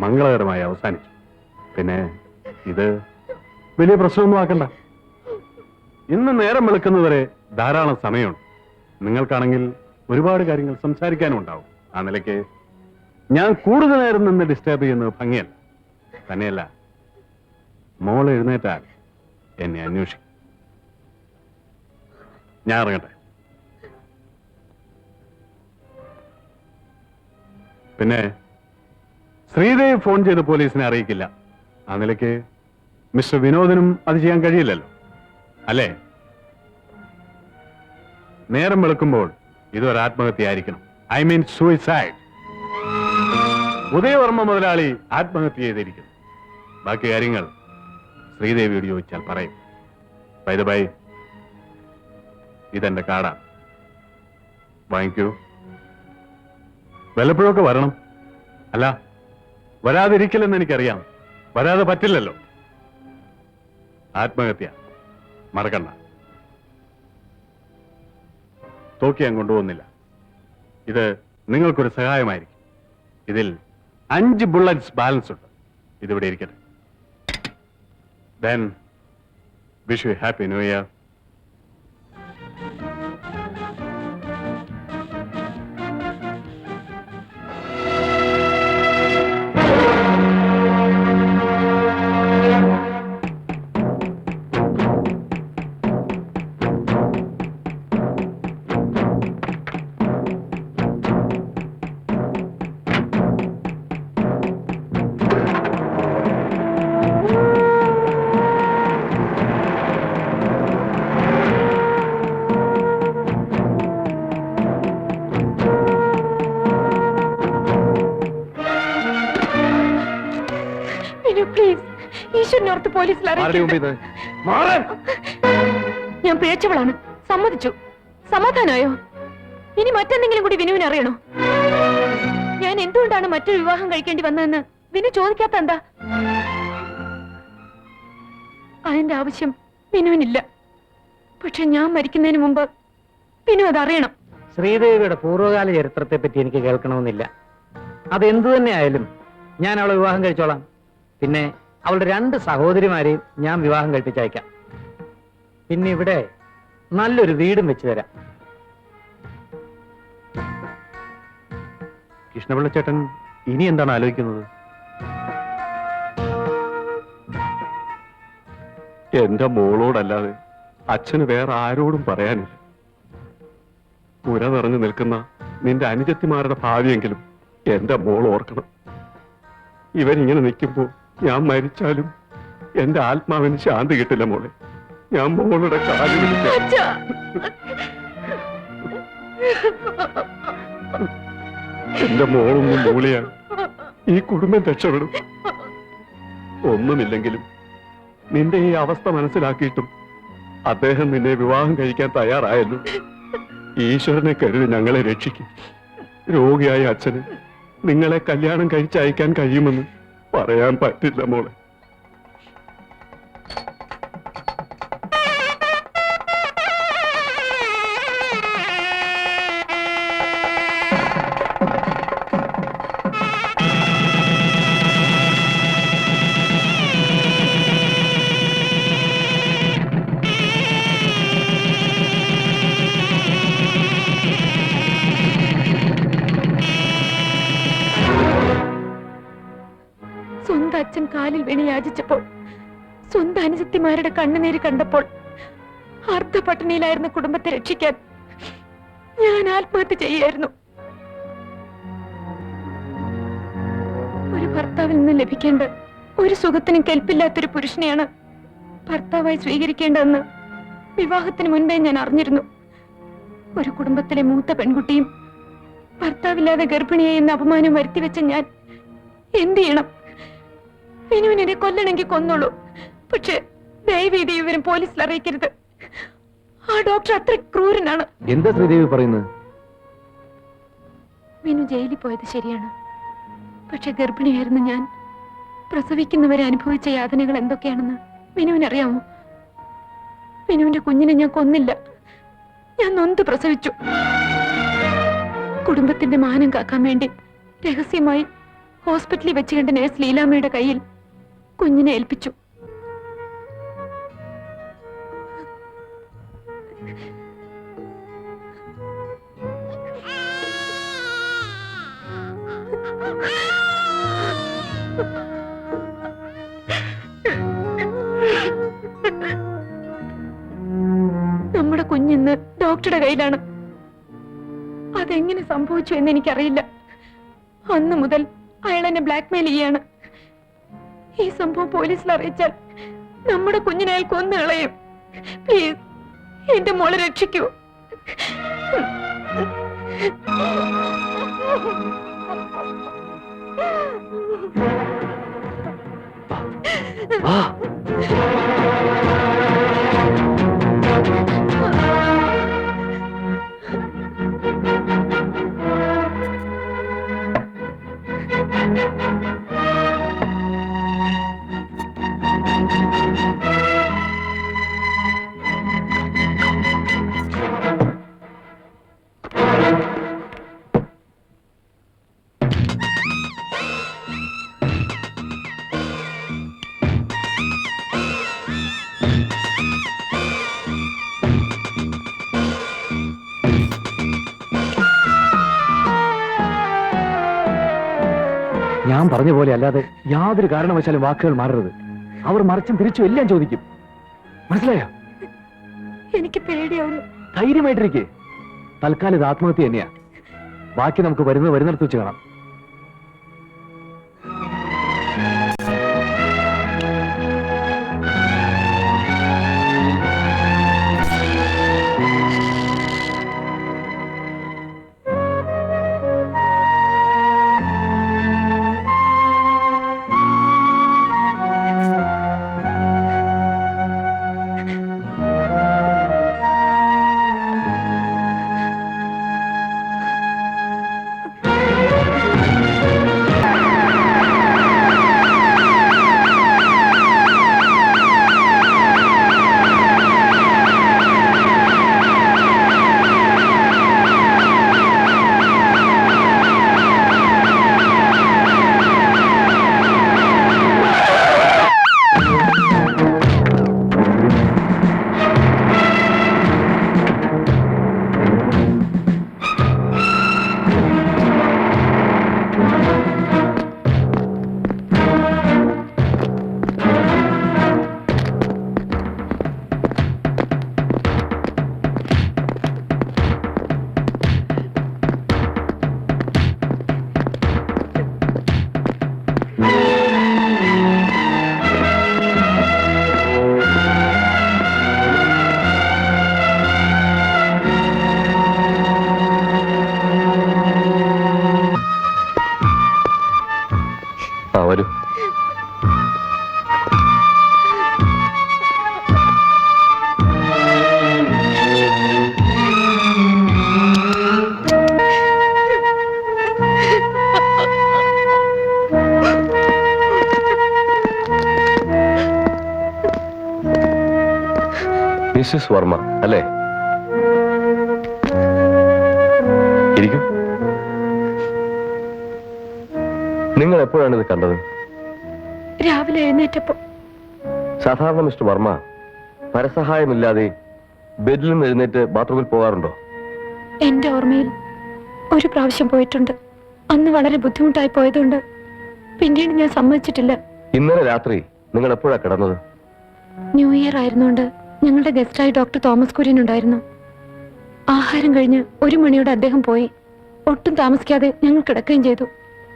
മംഗളകരമായി അവസാനിച്ചു. പിന്നെ ഇത് വലിയ പ്രശ്നമൊന്നും ആക്കണ്ട. ഇന്ന് നേരം വെളുക്കുന്നവരെ ധാരാളം സമയമുണ്ട്. നിങ്ങൾക്കാണെങ്കിൽ ഒരുപാട് കാര്യങ്ങൾ സംസാരിക്കാനും ഉണ്ടാവും. ആ നിലയ്ക്ക് ഞാൻ കൂടുതൽ നേരം നിന്ന് ഡിസ്റ്റർബ് ചെയ്യുന്നത് ഭംഗിയല്ല. തന്നെയല്ല, മോൾ എഴുന്നേറ്റാൽ എന്നെ അന്വേഷിക്കും. ഞാൻ ഇറങ്ങട്ടെ. പിന്നെ ശ്രീദേവ് ഫോൺ ചെയ്ത് പോലീസിനെ അറിയിക്കില്ല. ആ നിലയ്ക്ക് മിസ്റ്റർ വിനോദിനും അത് ചെയ്യാൻ കഴിയില്ലല്ലോ, അല്ലേ? നേരം വെളുക്കുമ്പോൾ ഇതൊരു ആത്മഹത്യ ഐ മീൻ സൂയിസൈഡ്. ഉദയവർമ്മ മുതലാളി ആത്മഹത്യ ചെയ്തിരിക്കുന്നു. ബാക്കി കാര്യങ്ങൾ ശ്രീദേവിയോട് ചോദിച്ചാൽ പറയും. ബൈ ദ ബൈ, ഇതെന്റെ കാർഡാണ്. വാങ്ങിക്കൂ. വല്ലപ്പോഴൊക്കെ വരണം. അല്ല, വരാതിരിക്കില്ലെന്ന് എനിക്കറിയാം. വരാതെ പറ്റില്ലല്ലോ. ആത്മഹത്യ മറക്കണ്ട. തോക്കി ഞാൻ കൊണ്ടുപോകുന്നില്ല. ഇത് നിങ്ങൾക്കൊരു സഹായമായിരിക്കും. ഇതിൽ 5 ബുള്ളറ്റ്സ് ബാലൻസ് ഉണ്ട്. ഇതിവിടെ ഇരിക്കട്ടെ. Then wish you a happy new year. Vinu please, ഈശ്വരനോർത്ത് പോലീസിൽ ആരുടെ മുമ്പിൽ അറിയിക്കരുത്. നിന്ന്? മാറാൻ! ഞാൻ പിഴച്ചവളാണ്, സമ്മതിച്ചു. സമാധാനമായോ? ഇനി മറ്റെന്തെങ്കിലും കൂടി വിനുവിന് അറിയണോ? ഞാൻ എന്തുകൊണ്ടാണ് മറ്റൊരു വിവാഹം കഴിക്കേണ്ടി വന്നതെന്ന് വിനു ചോദിക്കാത്ത എന്താ? അതിന്റെ ആവശ്യം വിനുവിനില്ല. പക്ഷെ ഞാൻ മരിക്കുന്നതിന് മുമ്പ് വിനു അതറിയണം. ശ്രീദേവിയുടെ പൂർവ്വകാല ചരിത്രത്തെ പറ്റി എനിക്ക് കേൾക്കണമെന്നില്ല. അതെന്തു തന്നെ ആയാലും ഞാൻ അവളെ വിവാഹം കഴിച്ചോളാം. പിന്നെ അവളുടെ 2 സഹോദരിമാരെയും ഞാൻ വിവാഹം കഴിപ്പിച്ചയക്കാം. പിന്നെ ഇവിടെ നല്ലൊരു വീടും വെച്ച് തരാം. കൃഷ്ണപിള്ളച്ചേട്ടൻ ഇനി എന്താണ് ആലോചിക്കുന്നത്? എന്റെ മോളോടല്ലാതെ അച്ഛന് വേറെ ആരോടും പറയാനില്ല. പുര നിറഞ്ഞു നിൽക്കുന്ന നിന്റെ അനുജത്തിമാരുടെ ഭാവിയെങ്കിലും എന്റെ മോൾ ഓർക്കണം. ഇവരിങ്ങനെ നിൽക്കുമ്പോ ഞാൻ മരിച്ചാലും എന്റെ ആത്മാവിന് ശാന്തി കിട്ടില്ല മോളെ. ഞാൻ മോളുടെ കാല് പിടിക്കാം. അച്ഛാ, എന്റെ മോളൊന്നും മൂളിയാൽ ഈ കുടുംബം രക്ഷപ്പെടും. ഒന്നുമില്ലെങ്കിലും നിന്റെ ഈ അവസ്ഥ മനസ്സിലാക്കിയിട്ടും അദ്ദേഹം നിന്നെ വിവാഹം കഴിക്കാൻ തയ്യാറായല്ലോ. ഈശ്വരനെ കരുതി ഞങ്ങളെ രക്ഷിക്കും. രോഗിയായ അച്ഛന് നിങ്ങളെ കല്യാണം കഴിച്ചയക്കാൻ കഴിയുമെന്ന് പറയാൻ പറ്റില്ല മോളെ. സ്വന്തം അച്ഛൻ കാലിൽ വീണ് യാചിച്ചപ്പോൾ, സ്വന്തം അനുജത്തിമാരുടെ കണ്ണുനീര് കണ്ടപ്പോൾ, അർദ്ധപട്ടിണിയിലായിരുന്ന കുടുംബത്തെ രക്ഷിക്കാൻ ഞാൻ ആത്മഹത്യ ചെയ്യായിരുന്നു. ഒരു ഭർത്താവിൽ നിന്ന് ലഭിക്കേണ്ട ഒരു സുഖത്തിനും കെൽപ്പില്ലാത്തൊരു പുരുഷനെയാണ് ഭർത്താവായി സ്വീകരിക്കേണ്ടതെന്ന് വിവാഹത്തിന് മുൻപേ ഞാൻ അറിഞ്ഞിരുന്നു. ഒരു കുടുംബത്തിലെ മൂത്ത പെൺകുട്ടിയും ഭർത്താവില്ലാതെ ഗർഭിണിയെ എന്ന അപമാനം വരുത്തിവെച്ച ഞാൻ എന്ത് ചെയ്യണം? വിനുവിനെ കൊല്ലണമെങ്കിൽ കൊന്നോളൂ. പക്ഷെ ദയവേദി വിവരം പോലീസിൽ അറിയിക്കരുത്. ആ ഡോക്ടർ അത്ര ക്രൂരനാണ്. എന്താ ശ്രീദേവി പറയുന്നത്? വിനു ജയിലിൽ പോയത് ശരിയാണ്. പക്ഷെ ഗർഭിണിയായിരുന്നു ഞാൻ. പ്രസവിക്കുന്നവരെ അനുഭവിച്ച യാതനകൾ എന്തൊക്കെയാണെന്ന് വിനുവിനറിയാമോ? വിനുവിന്റെ കുഞ്ഞിനെ ഞാൻ കൊന്നില്ല. ഞാൻ നൊന്ത് പ്രസവിച്ചു. കുടുംബത്തിന്റെ മാനം കാക്കാൻ വേണ്ടി രഹസ്യമായി ഹോസ്പിറ്റലിൽ വെച്ച് കണ്ട നേഴ്സ് ലീലാമ്മയുടെ കയ്യിൽ കുഞ്ഞിനെ ഏൽപ്പിച്ചു. നമ്മുടെ കുഞ്ഞിന്ന് ഡോക്ടറുടെ കയ്യിലാണ്. അതെങ്ങനെ സംഭവിച്ചു എന്ന് എനിക്കറിയില്ല. അന്ന് മുതൽ അയാൾ എന്നെ ബ്ലാക്ക്മെയിൽ ചെയ്യാണ്. ഈ സംഭവം പോലീസിൽ അറിയിച്ചാൽ നമ്മുടെ കുഞ്ഞിനെ അയാൾ കൊന്നു കളയും. പ്ലീസ്, എന്റെ മോളെ രക്ഷിക്കൂ. ഞാൻ പറഞ്ഞ പോലെ അല്ലാതെ യാതൊരു കാരണവശാലും വാക്കുകൾ മാറരുത്. അവർ മറിച്ചും തിരിച്ചും എല്ലാം ചോദിക്കും. മനസ്സിലായോ? എനിക്ക് പേടിയാവുന്നു. ധൈര്യമായിട്ടിരിക്കെ. തൽക്കാലം ഇത് ആത്മഹത്യ തന്നെയാ. ബാക്കി നമുക്ക് വരുന്നിടത്ത് വെച്ച് കാണാം. ആ വരൂ. മിസ്സസ് വർമ്മ അല്ലേ? ഇരിക്കും. നിങ്ങൾ എപ്പോഴാണ് ഇത് കണ്ടത്? രാവിലെ എഴുന്നേറ്റപ്പോ. സാധാരണ മിസ്റ്റർ വർമ്മ പരസഹായമില്ലാതെ ബെഡിൽ നിന്ന് എഴുന്നേറ്റ് ബാത്റൂമിൽ പോകാറുണ്ടോ? എന്റെ ഓർമ്മയിൽ ഒരു പ്രാവശ്യം പോയിട്ടുണ്ട്. അന്ന് വളരെ ബുദ്ധിമുട്ടായി പോയതുകൊണ്ട് പിന്നീട് ഞാൻ സമ്മതിച്ചിട്ടില്ല. ഇന്നലെ രാത്രി നിങ്ങൾ എപ്പോഴാ കിടന്നത്? ന്യൂ ഇയർ ആയിരുന്നുകൊണ്ട് ഞങ്ങളുടെ ഗസ്റ്റായി ഡോക്ടർ തോമസ് കുര്യൻ ഉണ്ടായിരുന്നു. ആഹാരം കഴിഞ്ഞ് 1 മണിയോടെ അദ്ദേഹം പോയി. ഒട്ടും താമസിക്കാതെ ഞങ്ങൾ കിടക്കുകയും ചെയ്തു.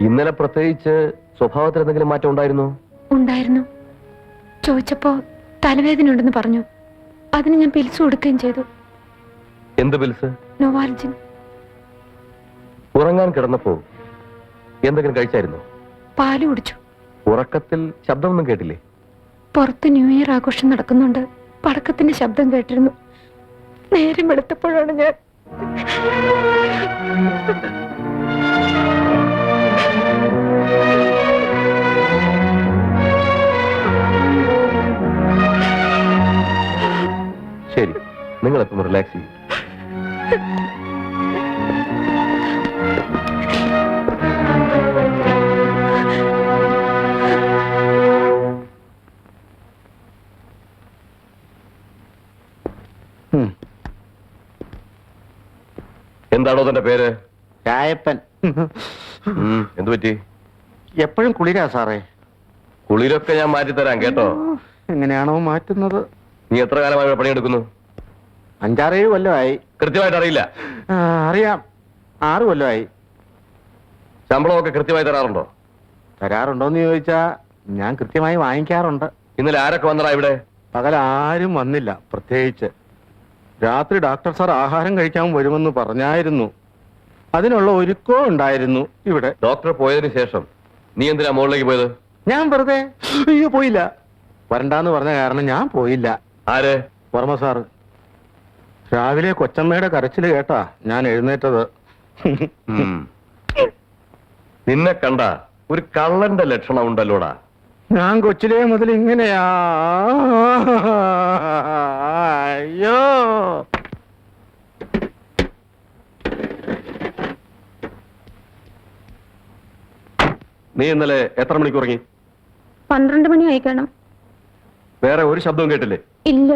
ഇന്നലെ പ്രത്യേകിച്ച് സ്വഭാവത്തിൽ എന്തെങ്കിലും മാറ്റം ഉണ്ടായിരുന്നോ? ഉണ്ടായിരുന്നു. ചോദിച്ചപ്പോ തലവേദന ഉണ്ടെന്ന് പറഞ്ഞു. അതിന് ഞാൻ പിൽസ് കൊടുക്കുകയും ചെയ്തു. എന്ത് പിൽസ്? നോവാൽജിൻ. ഉറങ്ങാൻ കിടന്നപ്പോ എന്തെങ്കിലും കഴിച്ചായിരുന്നോ? പാല് കുടിച്ചു. ഉറക്കത്തിൽ ശബ്ദമൊന്നും കേട്ടില്ലേ? പുറത്ത് ന്യൂ ഇയർ ആഘോഷം നടക്കുന്നുണ്ട്. പടക്കത്തിന്റെ ശബ്ദം കേട്ടിരുന്നു. നേരം വെളുത്തപ്പോഴാണ് ഞാൻ ശരി, നിങ്ങളെപ്പം റിലാക്സ് ചെയ്യും. എന്താണോ തന്റെ പേര്? രായപ്പൻ. എന്തു പറ്റി? എപ്പോഴും കുളിരാ സാറേ. കുളിരൊക്കെ ഞാൻ മാറ്റിത്തരാം കേട്ടോ. എങ്ങനെയാണോ മാറ്റുന്നത്? നീ എത്ര കാലമായി ഇവിടെ പണിയെടുക്കുന്നു? 5-6 കൊല്ലമായി. കൃത്യമായിട്ട് അറിയില്ല? അറിയാം, 6 കൊല്ലമായി. ശമ്പളമൊക്കെ കൃത്യമായി തരാറുണ്ടോ? തരാറുണ്ടോന്ന് ചോദിച്ചാ ഞാൻ കൃത്യമായി വാങ്ങിക്കാറുണ്ട്. ഇന്നലെ ആരൊക്കെ വന്നടാ ഇവിടെ? പകൽ ആരും വന്നില്ല. പ്രത്യേകിച്ച് രാത്രി ഡോക്ടർ സാർ ആഹാരം കഴിക്കാൻ വരുമെന്ന് പറഞ്ഞായിരുന്നു. അതിനുള്ള ഒരുക്കവും ഉണ്ടായിരുന്നു ഇവിടെ. ഡോക്ടർ പോയതിനു ശേഷം നീ എന്തിനാ മുകളിലേക്ക് പോയത്? ഞാൻ വെറുതെ പോയില്ല. വരണ്ടാന്ന് പറഞ്ഞ കാരണം ഞാൻ പോയില്ല. ആര്? വർമ്മ സാറ്. രാവിലെ കൊച്ചമ്മയുടെ കരച്ചിൽ കേട്ടാ ഞാൻ എഴുന്നേറ്റത്. നിന്നെ കണ്ട ഒരു കള്ളന്റെ ലക്ഷണം ഉണ്ടല്ലോടാ. ഞാൻ കൊച്ചിലേ മുതൽ ഇങ്ങനെയാ. അയ്യോ, നീ ഇന്നലെ എത്ര മണിക്ക് ഉറങ്ങി? 12 മണി ആയി കാണും. വേറെ ഒരു ശബ്ദവും കേട്ടില്ലേ? ഇല്ല.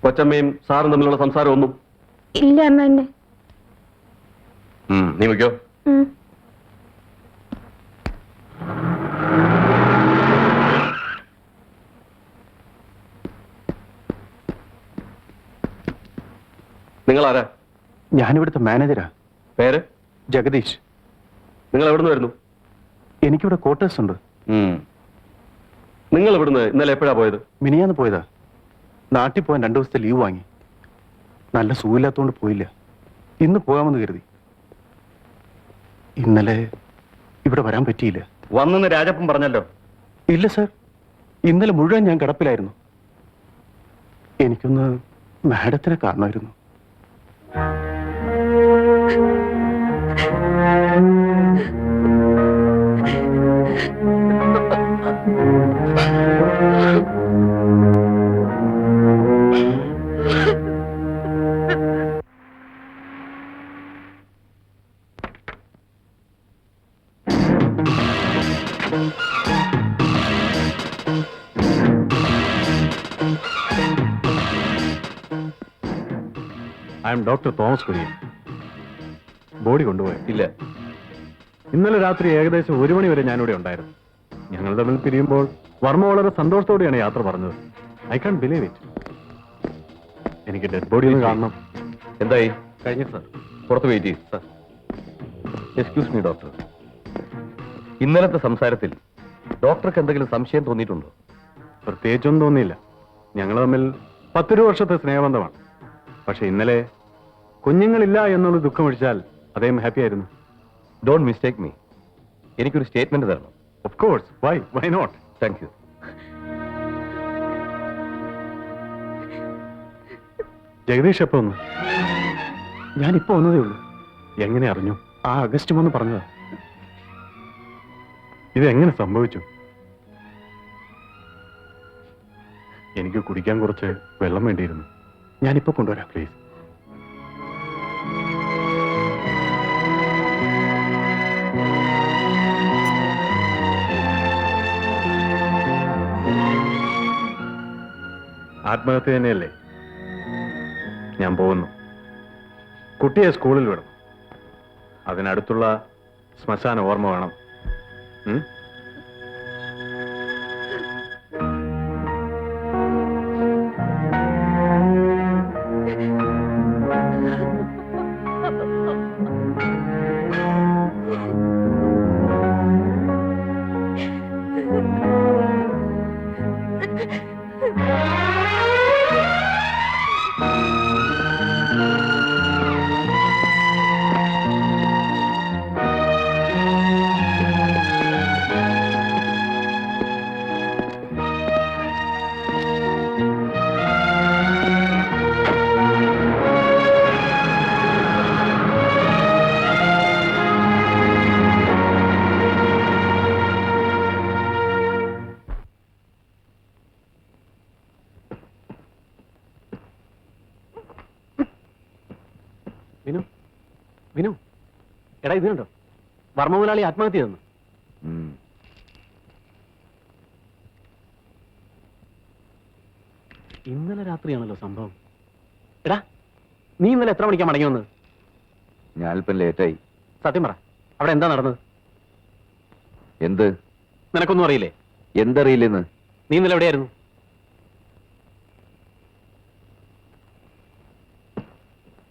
കൊച്ചമ്മയും സാറും തമ്മിലുള്ള സംസാരം ഒന്നും? ഇല്ല അമ്മ. എന്നെ നീ വയ്ക്കോ. നിങ്ങൾ ആരാ? ഞാനിവിടുത്തെ മാനേജരാ. പേര്? ജഗദീഷ്. നിങ്ങൾ എവിടുന്ന് വരുന്നു? എനിക്കിവിടെ ക്വാർട്ടേഴ്സ് ഉണ്ട്. നിങ്ങൾ ഇവിടുന്ന് ഇന്നലെ എപ്പോഴാ പോയത്? മിനിയാന്ന് പോയതാ. നാട്ടിൽ പോകാൻ 2 ദിവസത്തെ ലീവ് വാങ്ങി. നല്ല സുഖമില്ലാത്തതുകൊണ്ട് പോയില്ല. ഇന്ന് പോകാമെന്ന് കരുതി. ഇന്നലെ ഇവിടെ വരാൻ പറ്റിയില്ല. വന്നെന്ന് രാജപ്പൻ പറഞ്ഞല്ലോ. ഇല്ല സർ, ഇന്നലെ മുഴുവൻ ഞാൻ കിടപ്പിലായിരുന്നു. എനിക്കൊന്ന് മാഡത്തിനെ കാണണമായിരുന്നു. I am doctor Thomas Kurian. Body കൊണ്ടുപോയി? ഇല്ല. ഇന്നലെ രാത്രി ഏകദേശം 1 മണി വരെ ഞാനിവിടെ ഉണ്ടായിരുന്നു. ഞങ്ങൾ തമ്മിൽ പിരിയുമ്പോൾ വർമ്മ വളരെ സന്തോഷത്തോടെയാണ് യാത്ര പറഞ്ഞത്. I can believe it. എനിക്ക് ഡെഡ് ബോഡി ഒന്ന് കാണണം. എന്തായി? കഴിഞ്ഞു സർ. പുറത്ത് വെയിറ്റ് ചെയ്യും സർ. Excuse me doctor. ഇന്നലത്തെ സംസാരത്തിൽ ഡോക്ടർക്ക് എന്തെങ്കിലും സംശയം തോന്നിയിട്ടുണ്ടോ? പ്രത്യേകിച്ചൊന്നും തോന്നിയില്ല. ഞങ്ങൾ തമ്മിൽ 10 വർഷത്തെ സ്നേഹബന്ധമാണ്. പക്ഷെ ഇന്നലെ കുഞ്ഞുങ്ങളില്ല എന്നുള്ള ദുഃഖമൊഴിച്ചാൽ അദ്ദേഹം ഹാപ്പി ആയിരുന്നു. Don't mistake me. എനിക്കൊരു സ്റ്റേറ്റ്മെന്റ് തരണം. Of course, why not? Thank you. Jagadish എപ്പോ ഒന്ന്? ഞാനിപ്പോ വന്നതേ ഉള്ളൂ. എങ്ങനെ അറിഞ്ഞു? ആ അഗസ്റ്റ് 3 പറഞ്ഞതാ. ഇതെങ്ങനെ സംഭവിച്ചു? എനിക്ക് കുടിക്കാൻ കുറച്ച് വെള്ളം വേണ്ടിയിരുന്നു. ഞാനിപ്പോ കൊണ്ടുവരാം, പ്ലീസ്. ആത്മഹത്യ തന്നെയല്ലേ? ഞാൻ പോകുന്നു. കുട്ടിയെ സ്കൂളിൽ വിടണം. അതിനടുത്തുള്ള ശ്മശാന ഓർമ്മ വേണം. ഉം? വിനു, വിനു, എടാ ഇത് കണ്ടോ? വർമ്മ മുതലാളി ആത്മഹത്യ ചെയ്തു. ഇന്നലെ രാത്രിയാണല്ലോ സംഭവം. എടാ, നീ ഇന്നലെ എത്ര മണിക്കാ മടങ്ങി വന്നത്? ഞാൻ അല്പം ലേറ്റായി. സത്യം പറ, അവിടെ എന്താ നടന്നത്? എന്ത്? നിനക്കൊന്നും അറിയില്ലേ? എന്തറിയില്ലെന്ന്? നീ ഇന്നലെ എവിടെയായിരുന്നു?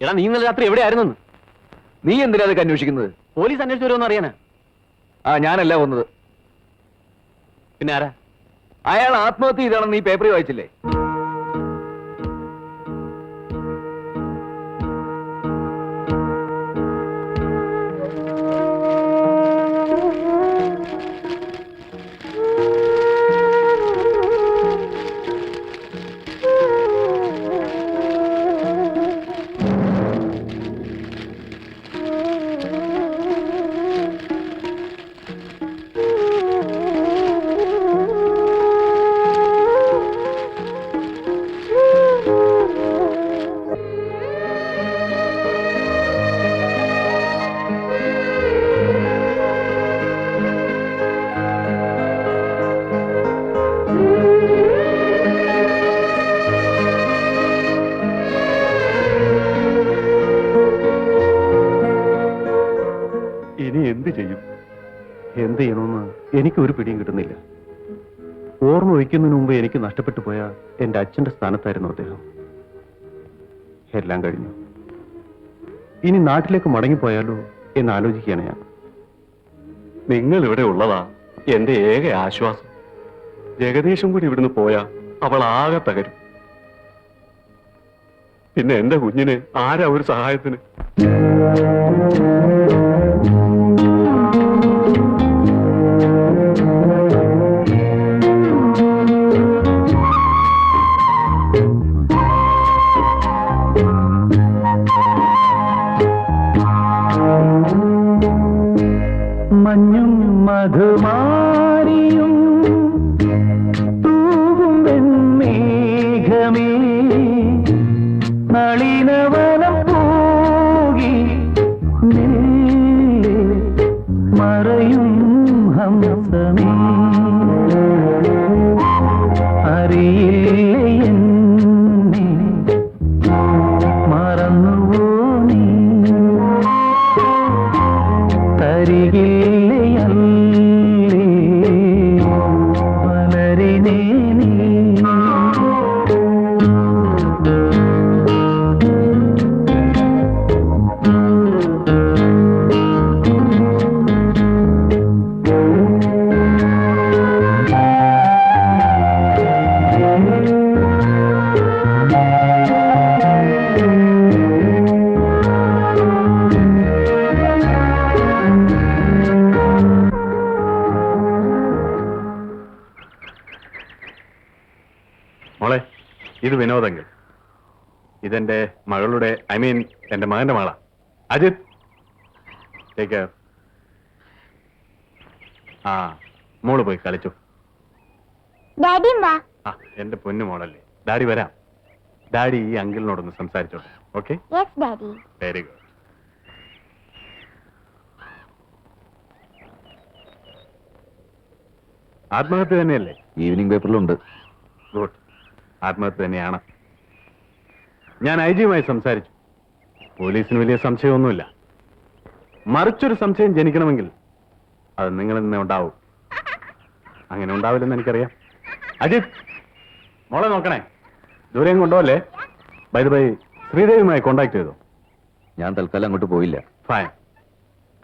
എടാ, നീ ഇന്നലെ രാത്രി എവിടെയായിരുന്നു? നീ എന്തിനാ അതൊക്കെ അന്വേഷിക്കുന്നത്? പോലീസ് അന്വേഷിച്ചു വരുമെന്ന് അറിയാനാ. ആ, ഞാനല്ല വന്നത്. പിന്നെ ആരാ? അയാൾ ആത്മഹത്യ ചെയ്താണെന്ന് നീ പേപ്പറിൽ വായിച്ചില്ലേ? ഇനി എന്ത് ചെയ്യും? എന്ത് ചെയ്യണമെന്ന് എനിക്ക് ഒരു പിടിയും കിട്ടുന്നില്ല. ഓർമ്മ വയ്ക്കുന്നതിന് മുമ്പ് എനിക്ക് നഷ്ടപ്പെട്ടു പോയ എന്റെ അച്ഛന്റെ സ്ഥാനത്തായിരുന്നു അദ്ദേഹം. എല്ലാം കഴിഞ്ഞു. ഇനി നാട്ടിലേക്ക് മടങ്ങിപ്പോയാലോ എന്ന് ആലോചിക്കുകയാണ് ഞാൻ. നിങ്ങൾ ഇവിടെ ഉള്ളതാ എന്റെ ഏക ആശ്വാസം. ജഗദീഷും കൂടി ഇവിടുന്ന് പോയാ അവൾ ആകെ തകരും. പിന്നെ എന്റെ കുഞ്ഞിന് ആരാ ഒരു സഹായത്തിന്? മഞ്ഞും മധുമാരിയും തൂവും വെൺമേഘമേ, നളിനവനം പോകി മെല്ലെ മറയും ഹംസമേ, അറിയില്ലേ എന്നെ മറന്നുവോ നീ? തരികില്ലേ അല്ലേ മലരിനെ നീ? ഇത് വിനോദെങ്കിൽ ഇതെന്റെ മകളുടെ എന്റെ മകന്റെ മകളാ. Ajith, take care. ആ, മോള് പോയി കളിച്ചു. ഡാഡിയും വാ. ആ, എന്റെ പൊന്നു മോളല്ലേ. ഡാഡി വരാം. ഡാഡി ഈ അങ്കിളിനോടൊന്ന് സംസാരിച്ചോട്ടെ. Okay? Yes daddy. Very good. ആത്മഹത്യ തന്നെയല്ലേ? ഈവനിങ് പേപ്പറിലുണ്ട്. ഗുഡ്. ആത്മഹത്യ തന്നെയാണ്. ഞാൻ ഐജിയുമായി സംസാരിച്ചു. പോലീസിന് വലിയ സംശയമൊന്നുമില്ല. മറിച്ചൊരു സംശയം ജനിക്കണമെങ്കിൽ അത് നിങ്ങളിൽ നിന്ന് ഉണ്ടാവും. അങ്ങനെ ഉണ്ടാവില്ലെന്ന് എനിക്കറിയാം. അജിത്, മോളെ നോക്കണേ. ദൂരെയും കൊണ്ടുപോകല്ലേ. ബൈ ദ ബൈ, ശ്രീദേവിയുമായി കോണ്ടാക്ട് ചെയ്തോ? ഞാൻ തൽക്കാലം അങ്ങോട്ട് പോയില്ല. ഫൈൻ.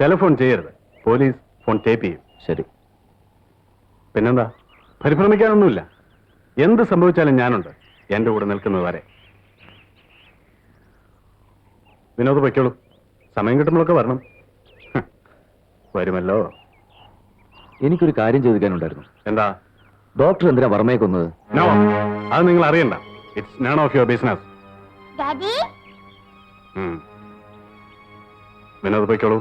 ടെലിഫോൺ ചെയ്യരുത്. പോലീസ് ഫോൺ ടേപ്പ് ചെയ്യും. ശരി. പിന്നെന്താ, പരിഭ്രമിക്കാനൊന്നുമില്ല. എന്ത് സംഭവിച്ചാലും ഞാനുണ്ട്, എന്റെ കൂടെ നിൽക്കുന്നത് വരെ. വിനോദ് പൊയ്ക്കോളൂ. സമയം കിട്ടുമ്പോഴൊക്കെ വരണം. വരുമല്ലോ. എനിക്കൊരു കാര്യം ചോദിക്കാനുണ്ടായിരുന്നു. എന്താ? ഡോക്ടർ എന്തിനാ വർമ്മയെ കൊന്നത്? നോ, അത് നിങ്ങൾ അറിയണ്ട. It's none of your business. Daddy Vinod പൊയ്ക്കോളൂ.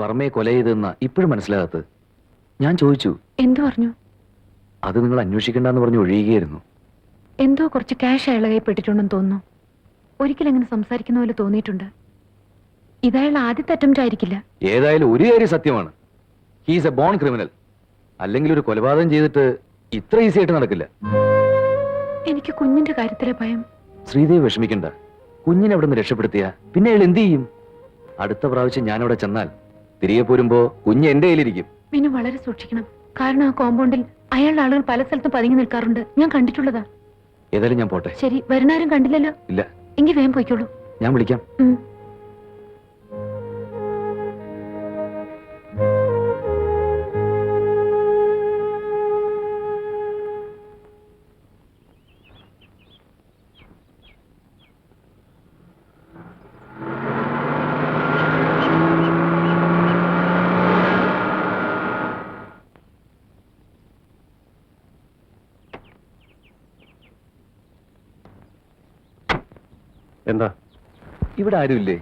വർമ്മയെ കൊല ചെയ്തെന്ന ഇപ്പോഴും മനസ്സിലാകാത്തത്. ഞാൻ ചോദിച്ചു. എന്തു പറഞ്ഞു? അത് നിങ്ങൾ അന്വേഷിക്കണ്ടെന്ന് പറഞ്ഞു ഒഴിയുകയായിരുന്നു. എന്തോ കുറച്ച് ക്യാഷ് അയാളെ കൈപ്പെട്ടിട്ടുണ്ടെന്ന് തോന്നുന്നു. ഒരിക്കലും അങ്ങനെ സംസാരിക്കുന്ന പോലെ തോന്നിയിട്ടുണ്ട്. ഇതയാൾ ആദ്യത്തെ അറ്റംപ്റ്റ് ആയിരിക്കില്ല. ഏതായാലും ഒരു കാര്യം സത്യമാണ്, ഹീസ് എ ബോൺ ക്രിമിനൽ. അല്ലെങ്കിൽ ഒരു കൊലപാതകം ചെയ്തിട്ട് ഇത്ര ഈസി ആയിട്ട് നടക്കില്ല. എനിക്ക് കുഞ്ഞിന്റെ കാര്യത്തിലെ ഭയം. ശ്രീദേവി വിഷമിക്കണ്ട, കുഞ്ഞിനെ അവിടെ നിന്ന് രക്ഷപ്പെടുത്തിയ പിന്നെ അയാൾ എന്ത് ചെയ്യും? അടുത്ത പ്രാവശ്യം ഞാൻ അവിടെ ചെന്നാൽ തിരികെ പോരുമ്പോ കുഞ്ഞ് എന്റെ കയ്യിലിരിക്കും. മിനു വളരെ സൂക്ഷിക്കണം. കാരണം ആ കോമ്പൗണ്ടിൽ അയാളുടെ ആളുകൾ പല സ്ഥലത്തും പതുങ്ങി നിൽക്കാറുണ്ട്. ഞാൻ കണ്ടിട്ടുള്ളതാ. ഏതായാലും ഞാൻ പോട്ടെ. ശരി, വരുന്നാരും കണ്ടില്ലല്ലോ? ഇല്ല. എങ്കിൽ വേഗം പോയിക്കോളൂ. ഞാൻ വിളിക്കാം. എന്താ? ഇവിടെ ആരുമില്ലേ?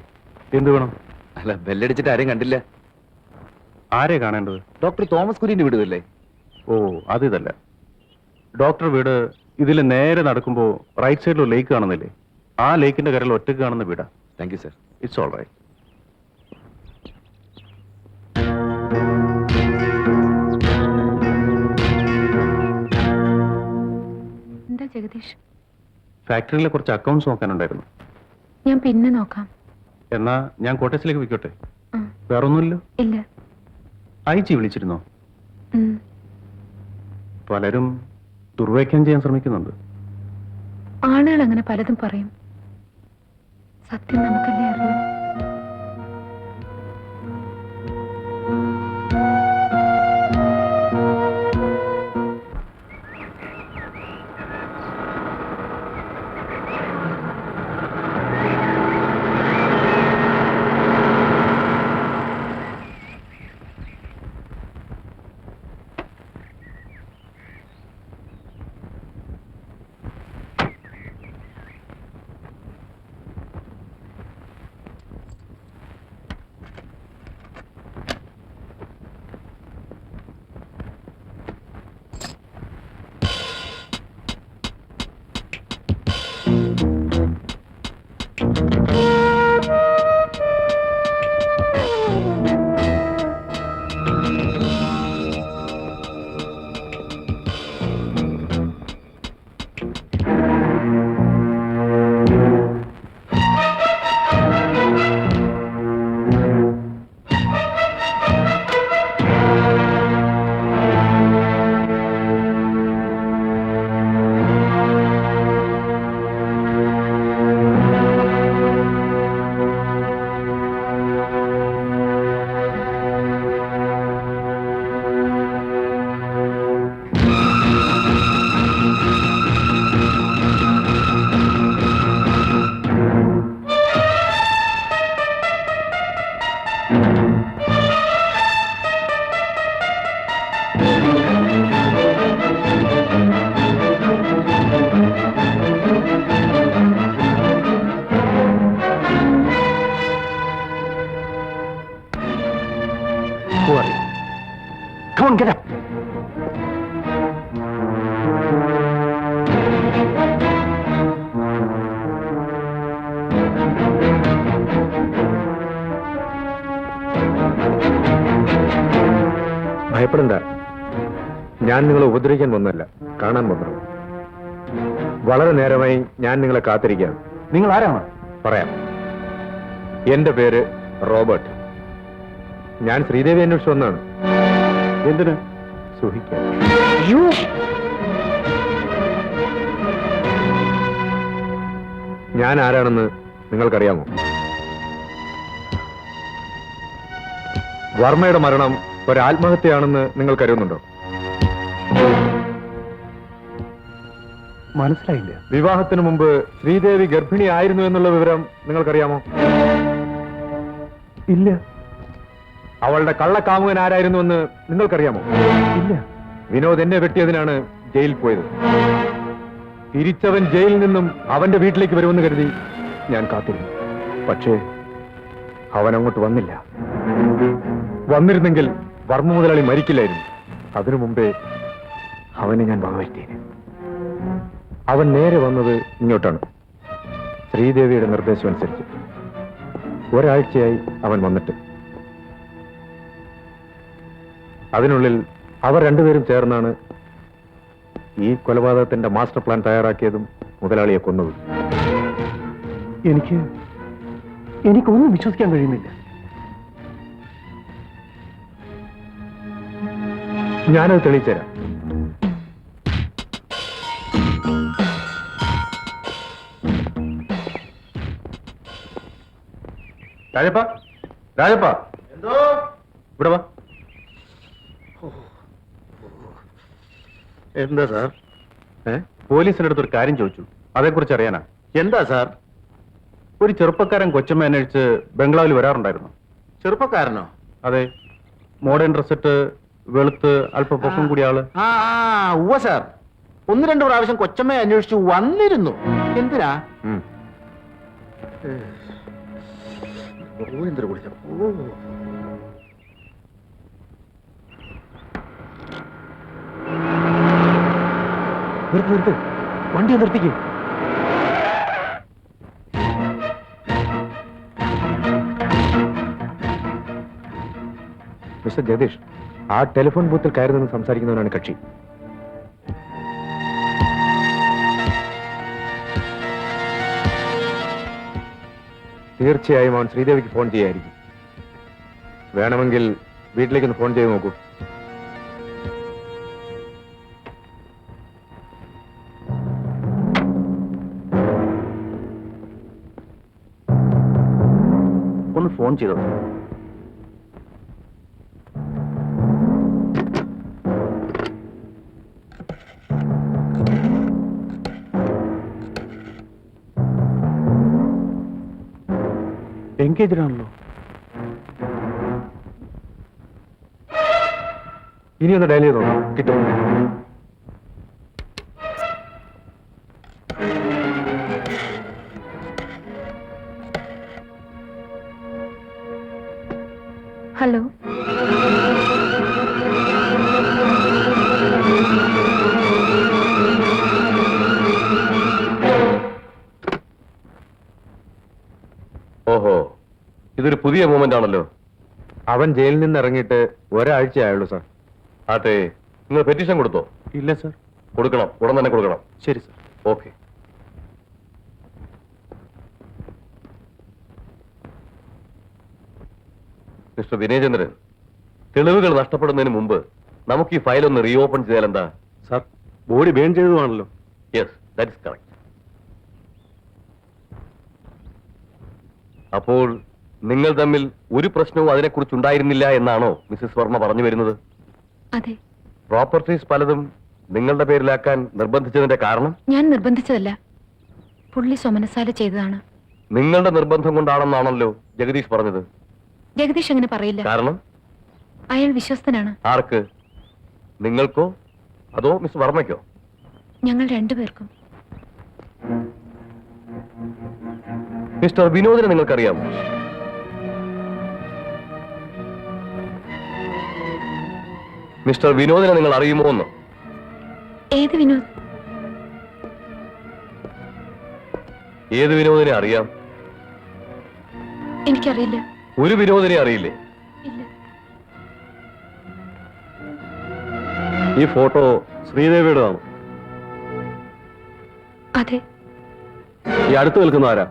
എന്ത് വേണം? അല്ല, ബെല്ലടിച്ചിട്ട് ആരെയും കണ്ടില്ല. ആരെ കാണേണ്ടത്? ഡോക്ടർ തോമസ് കുര്യന്റെ വീടുമല്ലേ? ഓ, അതിതല്ല. ഡോക്ടർ വീട് ഇതിൽ നേരെ നടക്കുമ്പോ റൈറ്റ് സൈഡിൽ ഒരു ലേക്ക് കാണുന്നില്ലേ? ആ ലേക്കിന്റെ കരയിൽ ഒറ്റയ്ക്ക് കാണുന്ന വീടാ. Thank you sir. It's all right. എന്താ ജഗദീഷ്? ഫാക്ടറിയിലെ കുറച്ച് അക്കൗണ്ട്സ് നോക്കാനുണ്ടായിരുന്നു. ഞാൻ പിന്നെ നോക്കാം. എന്നാ ഞാൻ കോട്ടേഴ്സിലേക്ക് വിൽക്കട്ടെ? ആ. വേറൊന്നുമില്ലോ? ഇല്ല. അയച്ചി വിളിച്ചിരുന്നോ? ഉം. പലരും ദുർവ്യാഖ്യാനം ചെയ്യാൻ ശ്രമിക്കുന്നുണ്ട്. ആളുകൾ അങ്ങനെ പലതും പറയും. സത്യം നമുക്കല്ലേ അറിയൂ. Come on, get up. ഭയപ്പെടണ്ട, ഞാൻ നിങ്ങളെ ഉപദ്രവിക്കാൻ വന്നല്ല, കാണാൻ വന്നത്. വളരെ നേരമായി ഞാൻ നിങ്ങളെ കാത്തിരിക്കുകയാണ്. നിങ്ങൾ ആരാണ്? പറയാം. എന്റെ പേര് റോബർട്ട്. ഞാൻ ശ്രീദേവി അന്വേഷിച്ചു വന്നാണ്. എന്തിന്? സുഹിക്കാൻ. ഞാൻ ആരാണെന്ന് നിങ്ങൾക്കറിയാമോ? വർമ്മയുടെ മരണം ഒരു ആത്മഹത്യയാണെന്ന് നിങ്ങൾ കരുതുന്നുണ്ടോ? മനസ്സിലായില്ല. വിവാഹത്തിന് മുമ്പ് ശ്രീദേവി ഗർഭിണി ആയിരുന്നു എന്നുള്ള വിവരം നിങ്ങൾക്കറിയാമോ? ഇല്ല. അവളുടെ കള്ളക്കാമുകൻ ആരായിരുന്നുവെന്ന് നിങ്ങൾക്കറിയാമോ? ഇല്ല. വിനോദ് എന്നെ വെട്ടിയതിനാണ് ജയിലിൽ പോയത്. തിരിച്ചവൻ ജയിലിൽ നിന്നും അവന്റെ വീട്ടിലേക്ക് വരുമെന്ന് കരുതി ഞാൻ കാത്തിരുന്നു. പക്ഷേ അവൻ അങ്ങോട്ട് വന്നില്ല. വന്നിരുന്നെങ്കിൽ വർമ്മ മുതലാളി മരിക്കില്ലായിരുന്നു. അതിനു മുമ്പേ അവനെ ഞാൻ വകവരുത്തിയേനെ. അവൻ നേരെ വന്നത് ഇങ്ങോട്ടാണ്, ശ്രീദേവിയുടെ നിർദ്ദേശം അനുസരിച്ച്. ഒരാഴ്ചയായി അവൻ വന്നിട്ട്. അതിനുള്ളിൽ അവർ രണ്ടുപേരും ചേർന്നാണ് ഈ കൊലപാതകത്തിന്റെ മാസ്റ്റർ പ്ലാൻ തയ്യാറാക്കിയതും മുതലാളിയെ കൊന്നതും. എനിക്കൊന്നും വിശ്വസിക്കാൻ കഴിയുന്നില്ല. ഞാനത് തെളിയിച്ചുതരാം. രാജപ്പ, രാജപ്പ, എന്തോ ഇവിടെ വാ. എന്താ സാർ? പോലീസിന്റെ അടുത്ത് ഒരു കാര്യം ചോദിച്ചു, അതേക്കുറിച്ച് അറിയാനാ. എന്താ സാർ? ഒരു ചെറുപ്പക്കാരൻ കൊച്ചമ്മ അന്വേഷിച്ച് ബംഗ്ലാവിൽ വരാറുണ്ടായിരുന്നു. ചെറുപ്പക്കാരനോ? അതെ, മോഡേൺ ഡ്രസ് ഇട്ട് വെളുത്ത് അല്പ പൊക്കം കൂടിയ ആള്. ഉവ്വ സാർ, 1-2 പ്രാവശ്യം കൊച്ചമ്മയെ അന്വേഷിച്ചു വന്നിരുന്നു. എന്തിനാ? എന്തൊരു കുളിച്ച നിർത്ത്, വണ്ടി നിർത്തിക്കേ. മിസ്റ്റർ ജഗദീഷ്, ആ ടെലിഫോൺ ബൂത്തിൽ കയറി നിന്ന് സംസാരിക്കുന്നവനാണ് കക്ഷി. തീർച്ചയായും അവൻ ശ്രീദേവിക്ക് ഫോൺ ചെയ്യായിരിക്കും. വേണമെങ്കിൽ വീട്ടിലേക്കൊന്ന് ഫോൺ ചെയ്ത് നോക്കൂ. ഒന്ന് ഫോൺ ചെയ്തോ. എൻഗേജ്ഡ് ആണല്ലോ. ഇനി ഒന്ന് ഡയൽ ചെയ്ത് നോക്കാം, കിട്ടും. ഹലോ, ഓഹോ, ഇതൊരു പുതിയ മൂവ്മെന്റ് ആണല്ലോ. അവൻ ജയിലിൽ നിന്ന് ഇറങ്ങിയിട്ട് ഒരാഴ്ചയായുള്ളൂ സാർ. ആട്ടെ, നിങ്ങൾ പെറ്റീഷൻ കൊടുത്തോ? ഇല്ല സർ. കൊടുക്കണം, ഉടൻ തന്നെ കൊടുക്കണം. ശരി സർ. ഓക്കെ. മിസ്റ്റർ വിനയചന്ദ്രൻ, തെളിവുകൾ നഷ്ടപ്പെടുന്നതിന് മുമ്പ് നമുക്ക് ഈ ഫയൽ ഒന്ന് റീഓപ്പൺ ചെയ്താൽ എന്താ? സാർ, ബോഡി ബേൺ ചെയ്തതാണല്ലോ. Yes, that is correct. അപ്പോൾ നിങ്ങൾ തമ്മിൽ ഒരു പ്രശ്നവും അതിനെക്കുറിച്ച് ഉണ്ടായിരുന്നില്ല എന്നാണോ മിസ്സിസ് വർമ്മ പറഞ്ഞു വരുന്നത്? അതെ. പ്രോപ്പർട്ടീസ് പലതും നിങ്ങളുടെ പേരിലാക്കാൻ നിർബന്ധിച്ചതിന്റെ കാരണം? ഞാൻ നിർബന്ധിച്ചതല്ല, പുള്ളി സ്വമനസാല ചെയ്തതാണ്. നിങ്ങളുടെ നിർബന്ധം കൊണ്ടാണെന്നാണല്ലോ ജഗദീഷ് പറഞ്ഞത്. ജഗദീഷ് അങ്ങനെ പറയില്ല. കാരണം? അയാൾ വിശ്വസ്തനാണ്. ആർക്ക്? നിങ്ങൾക്കോ അതോ മിസ് വർമ്മയ്ക്കോ? ഞങ്ങൾ രണ്ടുപേർക്കും. മിസ്റ്റർ വിനോദിനെ നിങ്ങൾക്കറിയാമോ? മിസ്റ്റർ വിനോദിനെ നിങ്ങൾ അറിയുമോ എന്ന്? ഏത് വിനോദ്? ഏത് വിനോദിനെ അറിയാം? എനിക്കറിയില്ല. ഒരു വിനോദിനെ അറിയില്ലേ? ഇല്ല. ഈ ഫോട്ടോ ശ്രീദേവിയുടേതാണ്. അതെ. ഈ അടുത്ത് നിൽക്കുന്ന ആരാ?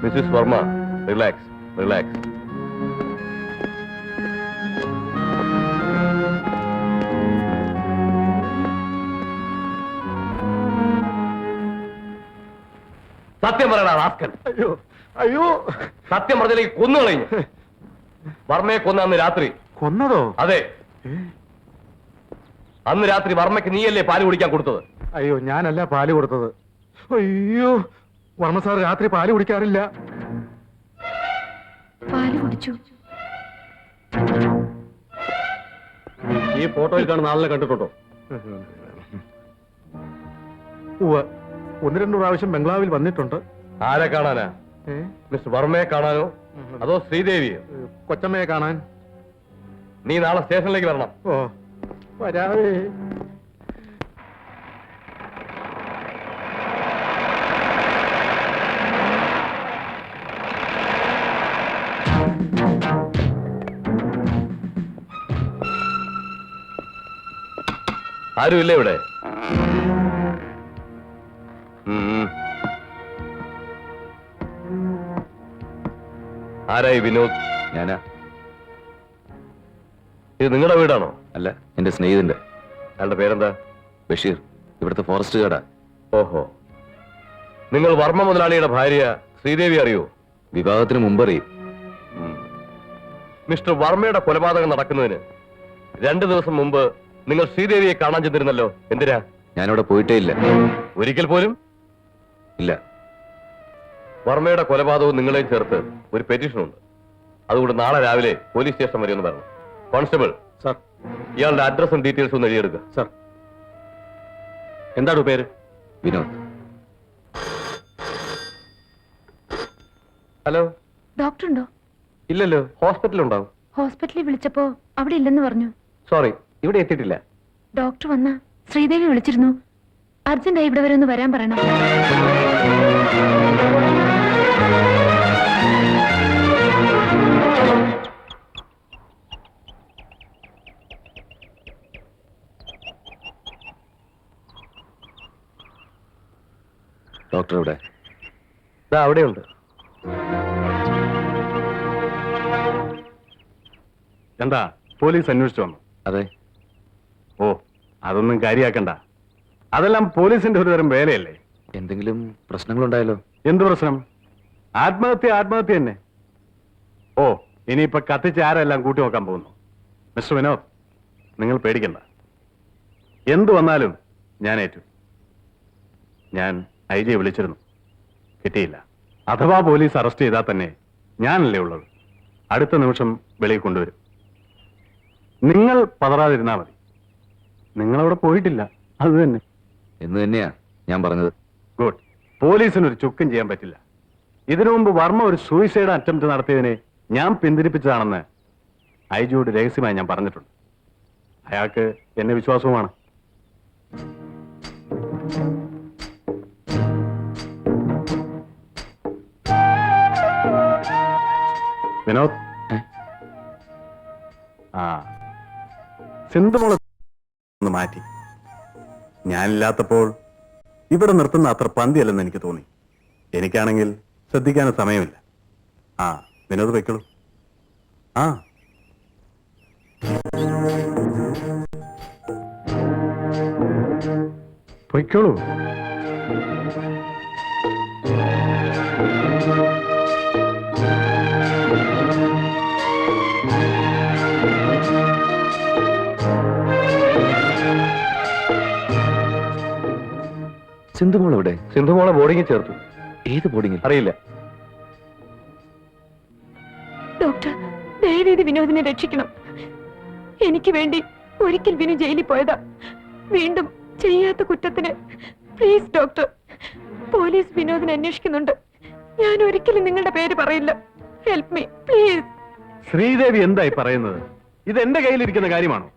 Mrs Varma, relax, relax. സത്യം പറയണ റാസ്കൽ. അയ്യോ അയ്യോ, സത്യം പറഞ്ഞില്ലെങ്കിൽ കൊന്നുകളയും. വർമ്മയെ കൊന്ന അന്ന് രാത്രി. കൊന്നതോ? അതെ, അന്ന് രാത്രി വർമ്മയ്ക്ക് നീയല്ലേ പാല് കുടിക്കാൻ കൊടുത്തത്? അയ്യോ, ഞാനല്ല പാല് കൊടുത്തത്. അയ്യോ, വർമ്മ സാർ രാത്രി പാല് കുടിക്കാറില്ല. പാല് കുടിച്ചു. ഈ ഫോട്ടോയിൽ കാണുന്ന ആളിനെ കണ്ടിട്ടുണ്ടോ? ഉവ്വ്, 1-2 പ്രാവശ്യം ബംഗ്ലാവിൽ വന്നിട്ടുണ്ട്. ആരെ കാണാനാ? മിസ്റ്റർ വർമ്മയെ കാണാനോ അതോ ശ്രീദേവിയോ? കൊച്ചമ്മയെ കാണാൻ. നീ നാളെ സ്റ്റേഷനിലേക്ക് വരണം. ഓ വരാവേ. ആരുമില്ല ഇവിടെ? ആരായി വിനോദ്? ഞാനാ. ഇത് നിങ്ങളുടെ വീടാണോ? അല്ല, എന്റെ സ്നേഹിതന്റെ. അയാളുടെ പേരെന്താ? ബഷീർ, ഇവിടുത്തെ ഫോറസ്റ്റ് ഗാർഡാ. ഓഹോ, നിങ്ങൾ വർമ്മ മുതലാളിയുടെ ഭാര്യ ശ്രീദേവി അറിയോ? വിവാഹത്തിന് മുമ്പറിയും. മിസ്റ്റർ വർമ്മയുടെ കൊലപാതകം നടക്കുന്നതിന് 2 ദിവസം മുമ്പ് നിങ്ങൾ ശ്രീദേവിയെ കാണാൻ ചെന്നിരുന്നല്ലോ. എന്തിനാ? ഞാനവിടെ പോയിട്ടേ ഇല്ല. ഒരിക്കൽ പോലും ഇല്ല. വർമ്മയുടെ കൊലപാതകവും നിങ്ങളെയും ചേർത്ത് ഒരു പെറ്റീഷൻ ഉണ്ട്. അതുകൊണ്ട് നാളെ രാവിലെ പോലീസ് സ്റ്റേഷൻ വരെ ഒന്ന് വരണം. Constable sir. ഇയാളുടെ അഡ്രസ്സും ഡീറ്റെയിൽസും ഒന്ന് എഴുതിയെടുക്കുക. സർ. എന്താണ് പേര്? വിനോദ്. ഹലോ. ഡോക്ടർ ഉണ്ടോ? ഇല്ലല്ലോ, ഹോസ്പിറ്റലിൽ ഉണ്ടാവും. ഹോസ്പിറ്റലിൽ വിളിച്ചപ്പോ അവിടെ ഇല്ലെന്ന് പറഞ്ഞു. സോറി, ഇവിടെ എത്തിയിട്ടില്ല. ഡോക്ടർ വന്ന ശ്രീദേവി വിളിച്ചിരുന്നു. അർജന്റായി ഇവിടെ വരെ ഒന്ന് വരാൻ പറയണം. ഡോക്ടർ ഇവിടെ. ഇതാ അവിടെയുണ്ട്. എന്താ പോലീസ് അന്വേഷിച്ചു വന്നു? അതെ. ഓ, അതൊന്നും കാര്യാക്കണ്ട. അതെല്ലാം പോലീസിന്റെ ഒരു തരം വേലയല്ലേ. എന്തെങ്കിലും പ്രശ്നങ്ങളുണ്ടായാലോ? എന്ത് പ്രശ്നം? ആത്മഹത്യ തന്നെ. ഓ, ഇനിയിപ്പൊ കത്തിച്ച് ആരെല്ലാം കൂട്ടി നോക്കാൻ പോകുന്നു. മിസ്റ്റർ വിനോദ്, നിങ്ങൾ പേടിക്കണ്ട. എന്തു വന്നാലും ഞാൻ ഏറ്റു. ഞാൻ IG വിളിച്ചിരുന്നു, കിട്ടിയില്ല. അഥവാ പോലീസ് അറസ്റ്റ് ചെയ്താൽ തന്നെ ഞാനല്ലേ ഉള്ളത്. അടുത്ത നിമിഷം വെളിയിൽ കൊണ്ടുവരും. നിങ്ങൾ പതറാതിരുന്നാ മതി. നിങ്ങളവിടെ പോയിട്ടില്ല, അത് തന്നെ. എന്ന് തന്നെയാ ഞാൻ പറഞ്ഞത്. ഗുഡ്. പോലീസിനൊരു ചുക്കും ചെയ്യാൻ പറ്റില്ല. ഇതിനു മുമ്പ് വർമ്മ ഒരു സൂയിസൈഡ് അറ്റംപ്റ്റ് നടത്തിയതിനെ ഞാൻ പിന്തിരിപ്പിച്ചതാണെന്ന് IG-യോട് രഹസ്യമായി ഞാൻ പറഞ്ഞിട്ടുണ്ട്. അയാൾക്ക് എന്നെ വിശ്വാസവുമാണ്. വിനോദ്, സിന്ധുമോളെ ഒന്ന് മാറ്റി. ഞാനില്ലാത്തപ്പോൾ ഇവിടെ നിർത്തുന്ന അത്ര പന്തിയല്ലെന്ന് എനിക്ക് തോന്നി. എനിക്കാണെങ്കിൽ ശ്രദ്ധിക്കാനും സമയമില്ല. വിനോദ് വെക്കോളൂ. പൊയ്ക്കോളൂ. സിന്ധുമോൾ എവിടെ? സിന്ധുമോളെ ബോർഡിങ്ങിൽ ചേർത്തു. ഏത് ബോർഡിങ്ങിൽ? അറിയില്ല. ഡോക്ടർ, ദയവേത് വിനോദിനെ രക്ഷിക്കണം. എനിക്ക് വേണ്ടി ഒരിക്കൽ വിനു ജയിലിൽ പോയതാ. വീണ്ടും ചെയ്യാത്ത കുറ്റത്തിന് പ്ലീസ് ഡോക്ടർ. പോലീസ് വിനോദിനെ അന്വേഷിക്കുന്നുണ്ട്. ഞാൻ ഒരിക്കലും നിങ്ങളുടെ പേര് പറയില്ല. Help me please. ശ്രീദേവി എന്തായി പറയുന്നത്? ഇത് എന്റെ കയ്യിലിരിക്കുന്ന കാര്യമാണോ?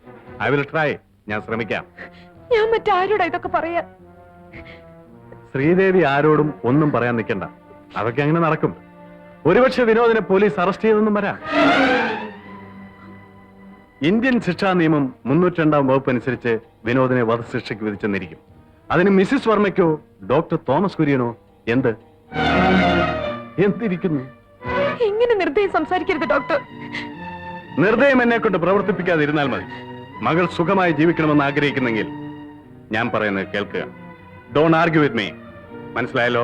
I will try. ഞാൻ ശ്രമിക്കാം. ഞാൻ മറ്റാരോടാ ഇതൊക്കെ പറയാ? ശ്രീദേവി ആരോടും ഒന്നും പറയാൻ നിൽക്കണ്ട. അതൊക്കെ അങ്ങനെ നടക്കും. ഒരുപക്ഷെ വിനോദിനെ പോലീസ് അറസ്റ്റ് ചെയ്തെന്നും വരാം. ഇന്ത്യൻ ശിക്ഷാ നിയമം 302 വകുപ്പ് അനുസരിച്ച് വിനോദിനെ വധശിക്ഷയ്ക്ക് വിധിച്ചെന്നിരിക്കും. അതിന് മിസ്സിസ് വർമ്മയ്ക്കോ ഡോക്ടർ തോമസ് കുര്യനോ എന്തിരിക്കുന്നു? ഇങ്ങനെ നിർദ്ദയം സംസാരിക്കരുത് ഡോക്ടർ. നിർദ്ദയം എന്നെ കൊണ്ട് പ്രവർത്തിപ്പിക്കാതിരുന്നാൽ മതി. മകൾ സുഖമായി ജീവിക്കണമെന്ന് ആഗ്രഹിക്കുന്നെങ്കിൽ ഞാൻ പറയുന്നത് കേൾക്കുക. Don't argue with me. മനസ്സിലായല്ലോ?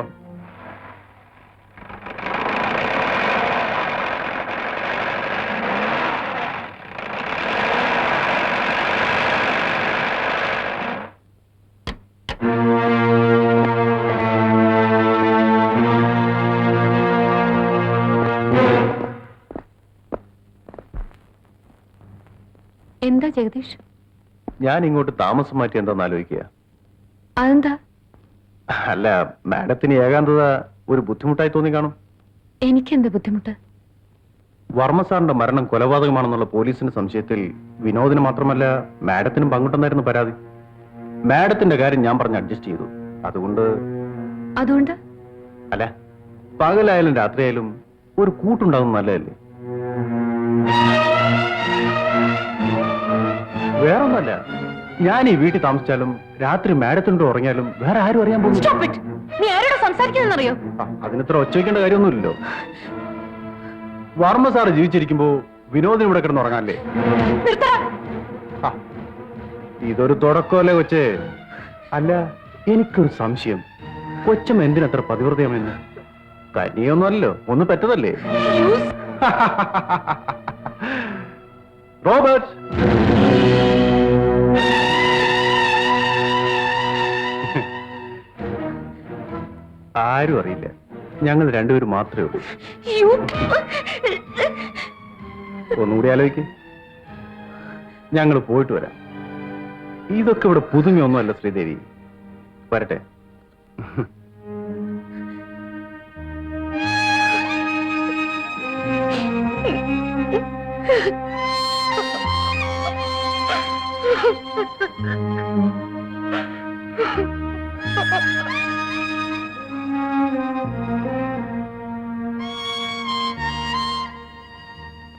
എന്താ ജഗദീഷ്? ഞാൻ ഇങ്ങോട്ട് താമസം മാറ്റി എന്താന്ന് ആലോചിക്കുക. അതെന്താ? അല്ല, മാഡത്തിന് ഏകാന്തത ഒരു ബുദ്ധിമുട്ടായി തോന്നി കാണും. എനിക്കെന്ത് ബുദ്ധിമുട്ട്? വർമ്മ സാറിന്റെ മരണം കൊലപാതകമാണെന്നുള്ള പോലീസിന്റെ സംശയത്തിൽ വിനോദിന് മാത്രമല്ല മാഡത്തിനും പങ്കിട്ടെന്നായിരുന്നു പരാതി. മാഡത്തിന്റെ കാര്യം ഞാൻ പറഞ്ഞ് അഡ്ജസ്റ്റ് ചെയ്തു. അതുകൊണ്ട് അല്ല, പകലായാലും രാത്രിയായാലും ഒരു കൂട്ടുണ്ടാകുന്ന നല്ലതല്ലേ? വേറൊന്നല്ല, ഞാൻ ഈ വീട്ടിൽ താമസിച്ചാലും രാത്രി മാഡത്തിനോട് ഉറങ്ങിയാലും വേറെ ആരും അറിയാൻ പോകുന്നു. നീ ആരോട് സംസാരിക്കുന്നറിയോ? അതിനിത്ര ഒച്ച വയ്ക്കേണ്ട കാര്യമൊന്നുമില്ലല്ലോ. വർമ്മ സാറ് ജീവിച്ചിരിക്കുമ്പോ വിനോദിന് ഇവിടെ കിടന്ന് ഉറങ്ങാല്ലേ? ഇതൊരു തുടക്കമല്ലേ കൊച്ചേ? അല്ല, എനിക്കൊരു സംശയം, കൊച്ചമ്മ എന്തിനത്ര പതിവ്രതയാമെന്ന്? കനിയൊന്നുമല്ലോ, ഒന്ന് പെറ്റതല്ലേ? റോബർട്ട്, ആരും അറിയില്ല, ഞങ്ങൾ രണ്ടുപേരും മാത്രമേ ഉള്ളൂ. ഒന്നുകൂടി ആലോചിക്ക്. ഞങ്ങൾ പോയിട്ട് വരാം. ഇതൊക്കെ ഇവിടെ പുതുമയൊന്നുമല്ല ശ്രീദേവി. വരട്ടെ.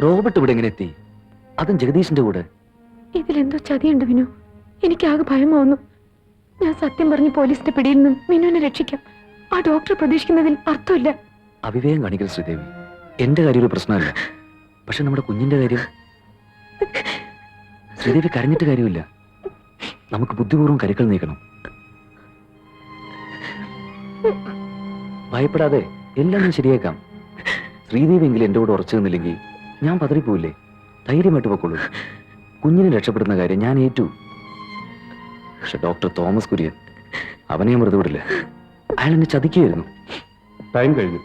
റോബർട്ട് ഇവിടെ എങ്ങനെ എത്തി? അതും ജഗദീഷിന്റെ കൂടെ. ഇതിലെന്തോ ചതിയുണ്ട് വിനു. എനിക്കാകെ ഭയമാവുന്നു. ഞാൻ സത്യം പറഞ്ഞ് പോലീസിന്റെ പിടിയിൽ നിന്നും മിനുവിനെ രക്ഷിക്കാം. ആ ഡോക്ടർ പ്രതീക്ഷിക്കുന്നതിൽ അർത്ഥമില്ല. അവിവേകം കാണിക്കരുത് ശ്രീദേവി. എന്റെ കാര്യം ഒരു പ്രശ്നമല്ല, പക്ഷെ നമ്മുടെ കുഞ്ഞിന്റെ കാര്യം. ശ്രീദേവി കരഞ്ഞിട്ട് കാര്യമില്ല. നമുക്ക് ബുദ്ധിപൂർവ്വം കരുക്കൾ നീക്കണം. ഭയപ്പെടാതെ എല്ലാം ഞാൻ ശരിയാക്കാം. ശ്രീദേവി എങ്കിലും എന്റെ കൂടെ ഉറച്ചു നിന്നില്ലെങ്കിൽ ഞാൻ പതറിപ്പോയില്ലേ? ധൈര്യമായിട്ട് പൊക്കോളൂ. കുഞ്ഞിനെ രക്ഷപ്പെടുന്ന കാര്യം ഞാൻ ഏറ്റു. പക്ഷെ ഡോക്ടർ തോമസ് കുര്യൻ, അവനെ വെറുതെ വിടില്ല. അയാൾ എന്നെ ചതിക്കുകയായിരുന്നു. ടൈം കഴിഞ്ഞു.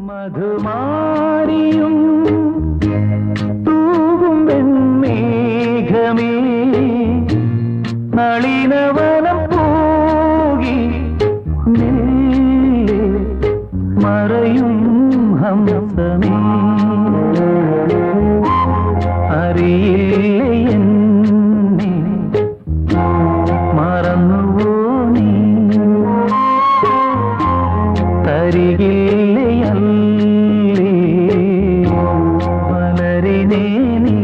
മധുമാരിയും തൂകും വെൺമേഘമേ, നളിനവനം പോകി മെല്ലെ മറയും ഹംസമേ, അറിയില്ലേ എന്നെ മറന്നുവോ നീ? തരികില്ലേ വളരിനേ നീ?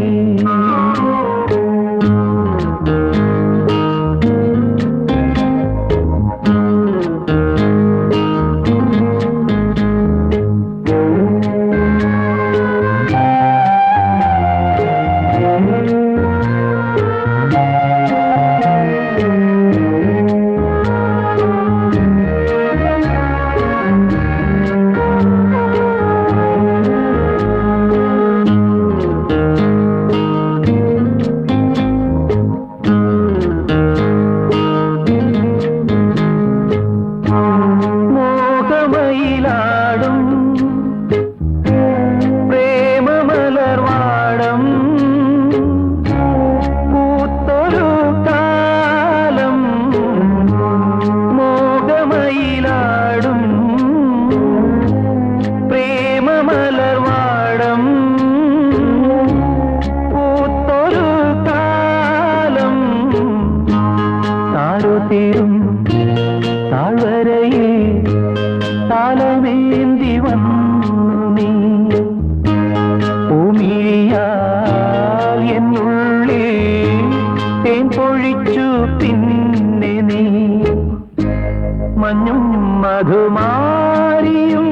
മഞ്ഞും മധുമാരിയും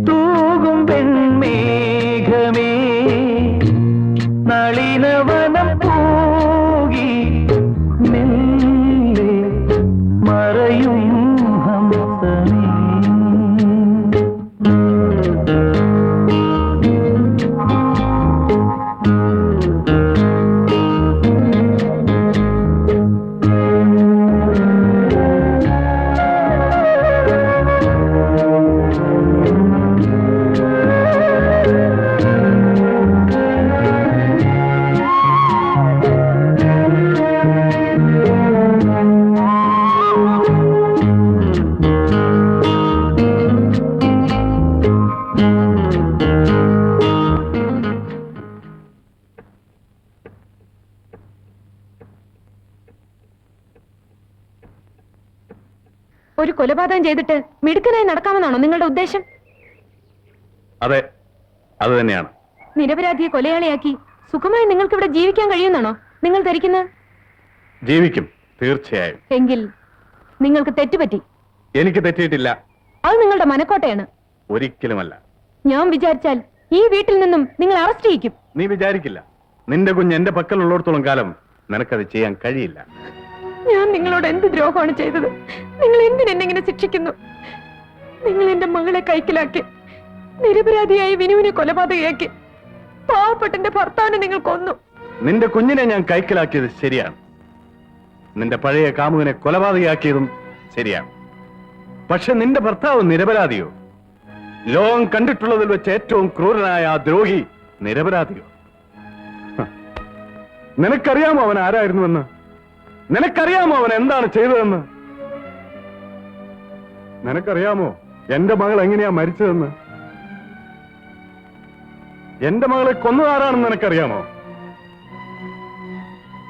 തൂകും പെൺമേഘമേ, നളിനവനം പോകി മെല്ലെ മറയും ഹംസമേ. ഒരു കൊലപാതകം ചെയ്തിട്ട് മിടുക്കനായി നടക്കാമെന്നാണോ നിങ്ങളുടെ ഉദ്ദേശം? അതെ, അത് തന്നെയാണ്. നിരപരാധിയെ കൊലയാളിയാക്കി സുഖമായി നിങ്ങൾക്ക് ഇവിടെ ജീവിക്കാൻ കഴിയുമെന്നാണോ നിങ്ങൾ ധരിക്കുന്നത്? ജീവിക്കും, തീർച്ചയായും. എങ്കിൽ നിങ്ങൾക്ക് തെറ്റുപറ്റി. എനിക്ക് തെറ്റിയിട്ടില്ല. അത് നിങ്ങളുടെ മനക്കോട്ടയാണ്. ഒരിക്കലുമല്ല. ഞാൻ വിചാരിച്ചാൽ ഈ വീട്ടിൽ നിന്നും നിങ്ങൾ അറസ്റ്റ് ചെയ്യിക്കും. നീ വിചാരിക്കില്ല. നിന്റെ കുഞ്ഞ് എന്റെ പക്കലുള്ളിടത്തോളം കാലം നിനക്കത് ചെയ്യാൻ കഴിയില്ല. ഞാൻ നിങ്ങളോട് എന്ത് ദ്രോഹമാണ് ചെയ്തത്? നിങ്ങൾ എന്തിനെന്നെ ശിക്ഷിക്കുന്നു? നിങ്ങൾ എന്റെ മകളെ കൈക്കലാക്കി നിരപരാധിയായി വിനുവിനെ കൊലപാതകയാക്കി പാവപ്പെട്ട എന്റെ ഭർത്താവിനെ നിങ്ങൾ കൊന്നു. നിന്റെ കുഞ്ഞിനെ ഞാൻ കൈക്കലാക്കിയത് ശരിയാണ്. നിന്റെ പഴയ കാമുകനെ കൊലപാതകയാക്കിയതും ശരിയാണ്. പക്ഷെ നിന്റെ ഭർത്താവ് നിരപരാധിയോ? ലോകം കണ്ടിട്ടുള്ളതിൽ വെച്ച് ഏറ്റവും ക്രൂരനായ ആ ദ്രോഹി നിരപരാധിയോ? നിനക്കറിയാമോ അവൻ ആരായിരുന്നുവെന്ന്? നിനക്കറിയാമോ അവൻ എന്താണ് ചെയ്തതെന്ന്? നിനക്കറിയാമോ എന്റെ മകൾ എങ്ങനെയാ മരിച്ചതെന്ന്? എന്റെ മകളെ കൊന്നതാരാണെന്ന് നിനക്കറിയാമോ?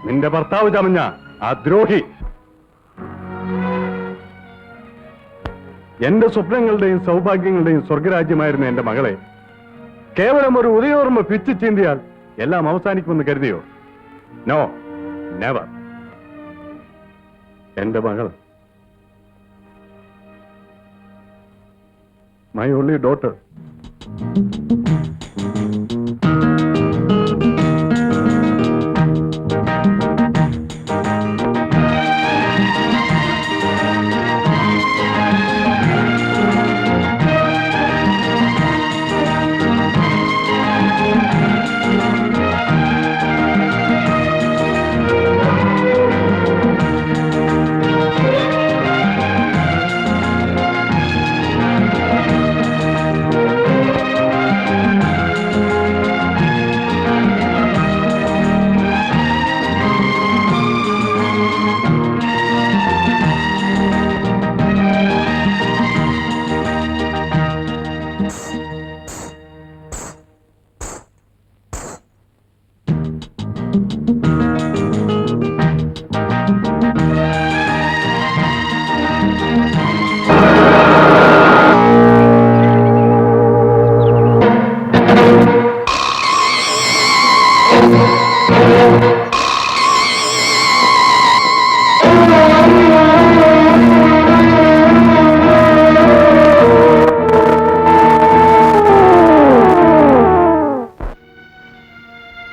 നിന്റെ ഭർത്താവ് ചമഞ്ഞ ആ ദ്രോഹി. എന്റെ സ്വപ്നങ്ങളുടെയും സൗഭാഗ്യങ്ങളുടെയും സ്വർഗരാജ്യമായിരുന്ന എന്റെ മകളെ കേവലം ഒരു ഉദയോർമ്മ പിച്ചു ചീന്തിയാൽ എല്ലാം അവസാനിക്കുമെന്ന് കരുതിയോ? No, never. എന്റെ മകൾ, മൈ ഓൺലി ഡോട്ടർ.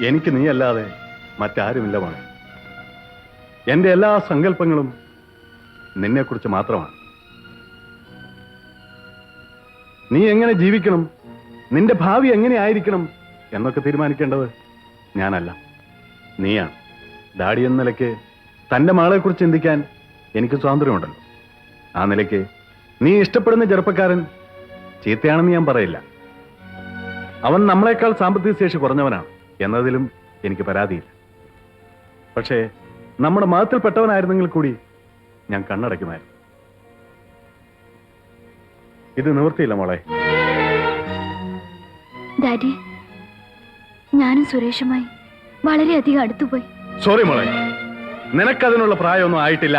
എനിക്ക് നീയല്ലാതെ മറ്റാരുമില്ല മോനെ. എന്റെ എല്ലാ സങ്കല്പങ്ങളും നിന്നെക്കുറിച്ച് മാത്രമാണ്. നീ എങ്ങനെ ജീവിക്കണം, നിന്റെ ഭാവി എങ്ങനെ ആയിരിക്കണം എന്നൊക്കെ തീരുമാനിക്കേണ്ടത് ഞാനല്ല, നീയാണ്. ഡാഡി എന്ന നിലയ്ക്ക് തന്റെ മകളെക്കുറിച്ച് ചിന്തിക്കാൻ എനിക്ക് സ്വാതന്ത്ര്യമുണ്ടല്ലോ. ആ നിലയ്ക്ക് നീ ഇഷ്ടപ്പെടുന്ന ചെറുപ്പക്കാരൻ ചീത്തയാണെന്ന് ഞാൻ പറയില്ല. അവൻ നമ്മളെക്കാൾ സാമ്പത്തിക ശേഷി കുറഞ്ഞവനാണ് എന്നതിലും എനിക്ക് പരാതിയില്ല. പക്ഷേ നമ്മുടെ മതത്തിൽപ്പെട്ടവനായിരുന്നെങ്കിൽ കൂടി ഞാൻ കണ്ണടയ്ക്കുമായിരുന്നു. ഇത് നിവൃത്തിയില്ല മോളെ. ഡാഡി, ഞാനും സുരേഷുമായി വളരെയധികം അടുത്തുപോയി. സോറി മോളെ, നിനക്കതിനുള്ള പ്രായമൊന്നും ആയിട്ടില്ല.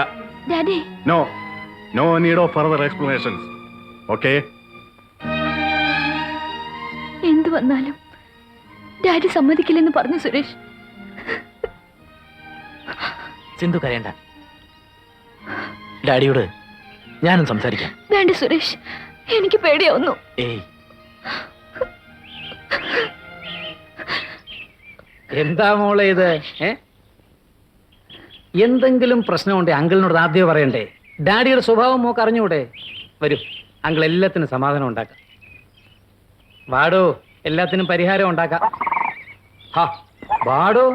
Daddy, no no need of further explanations. Okay? എന്തു വന്നാലും ഡാഡി സമ്മതിക്കില്ലെന്ന് പറഞ്ഞു സുരേഷ്. സിന്ധു കരയണ്ട, ഡാഡിയോട് ഞാനും സംസാരിക്കാം. വേണ്ട സുരേഷ്, എനിക്ക് പേടിയാവുന്നു. ഏയ്, എന്താ മോളെ ഇത്? എന്തെങ്കിലും പ്രശ്നമുണ്ടേ അങ്കിളിനോട് ആദ്യം പറയണ്ടേ? ഡാഡിയുടെ സ്വഭാവം മോക്ക് അറിഞ്ഞൂടെ? വരൂ, അങ്കിൾ എല്ലാത്തിനും സമാധാനം ഉണ്ടാക്കാം. വാടോ, എല്ലാത്തിനും പരിഹാരം ഉണ്ടാക്കാം. ഹാ, വാടോ.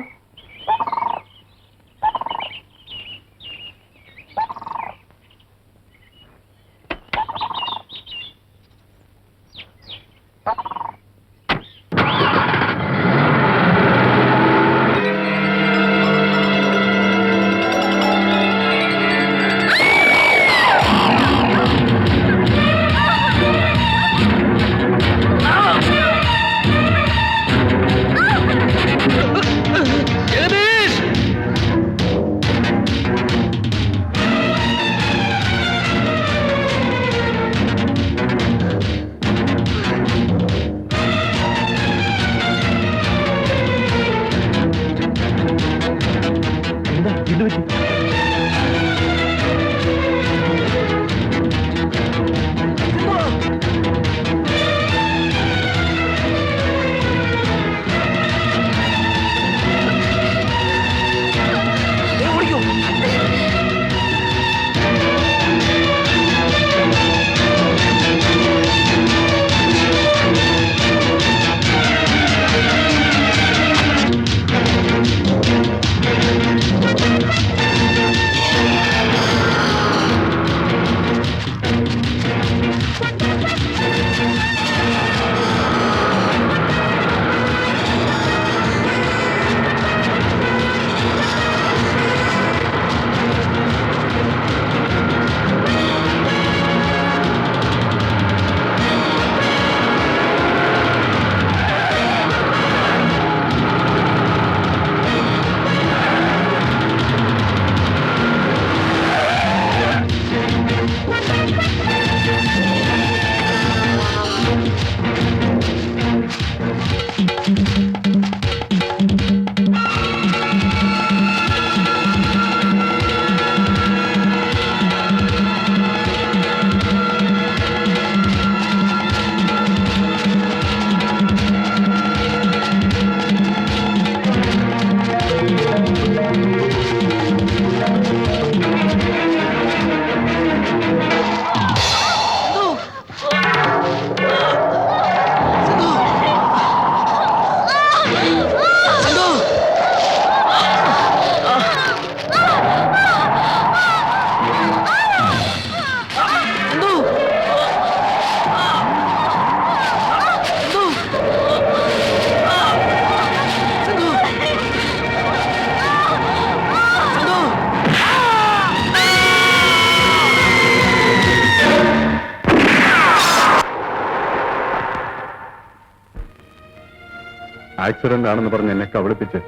ആക്സിഡന്റ് ആണെന്ന് പറഞ്ഞ് എന്നെ കബളിപ്പിച്ച്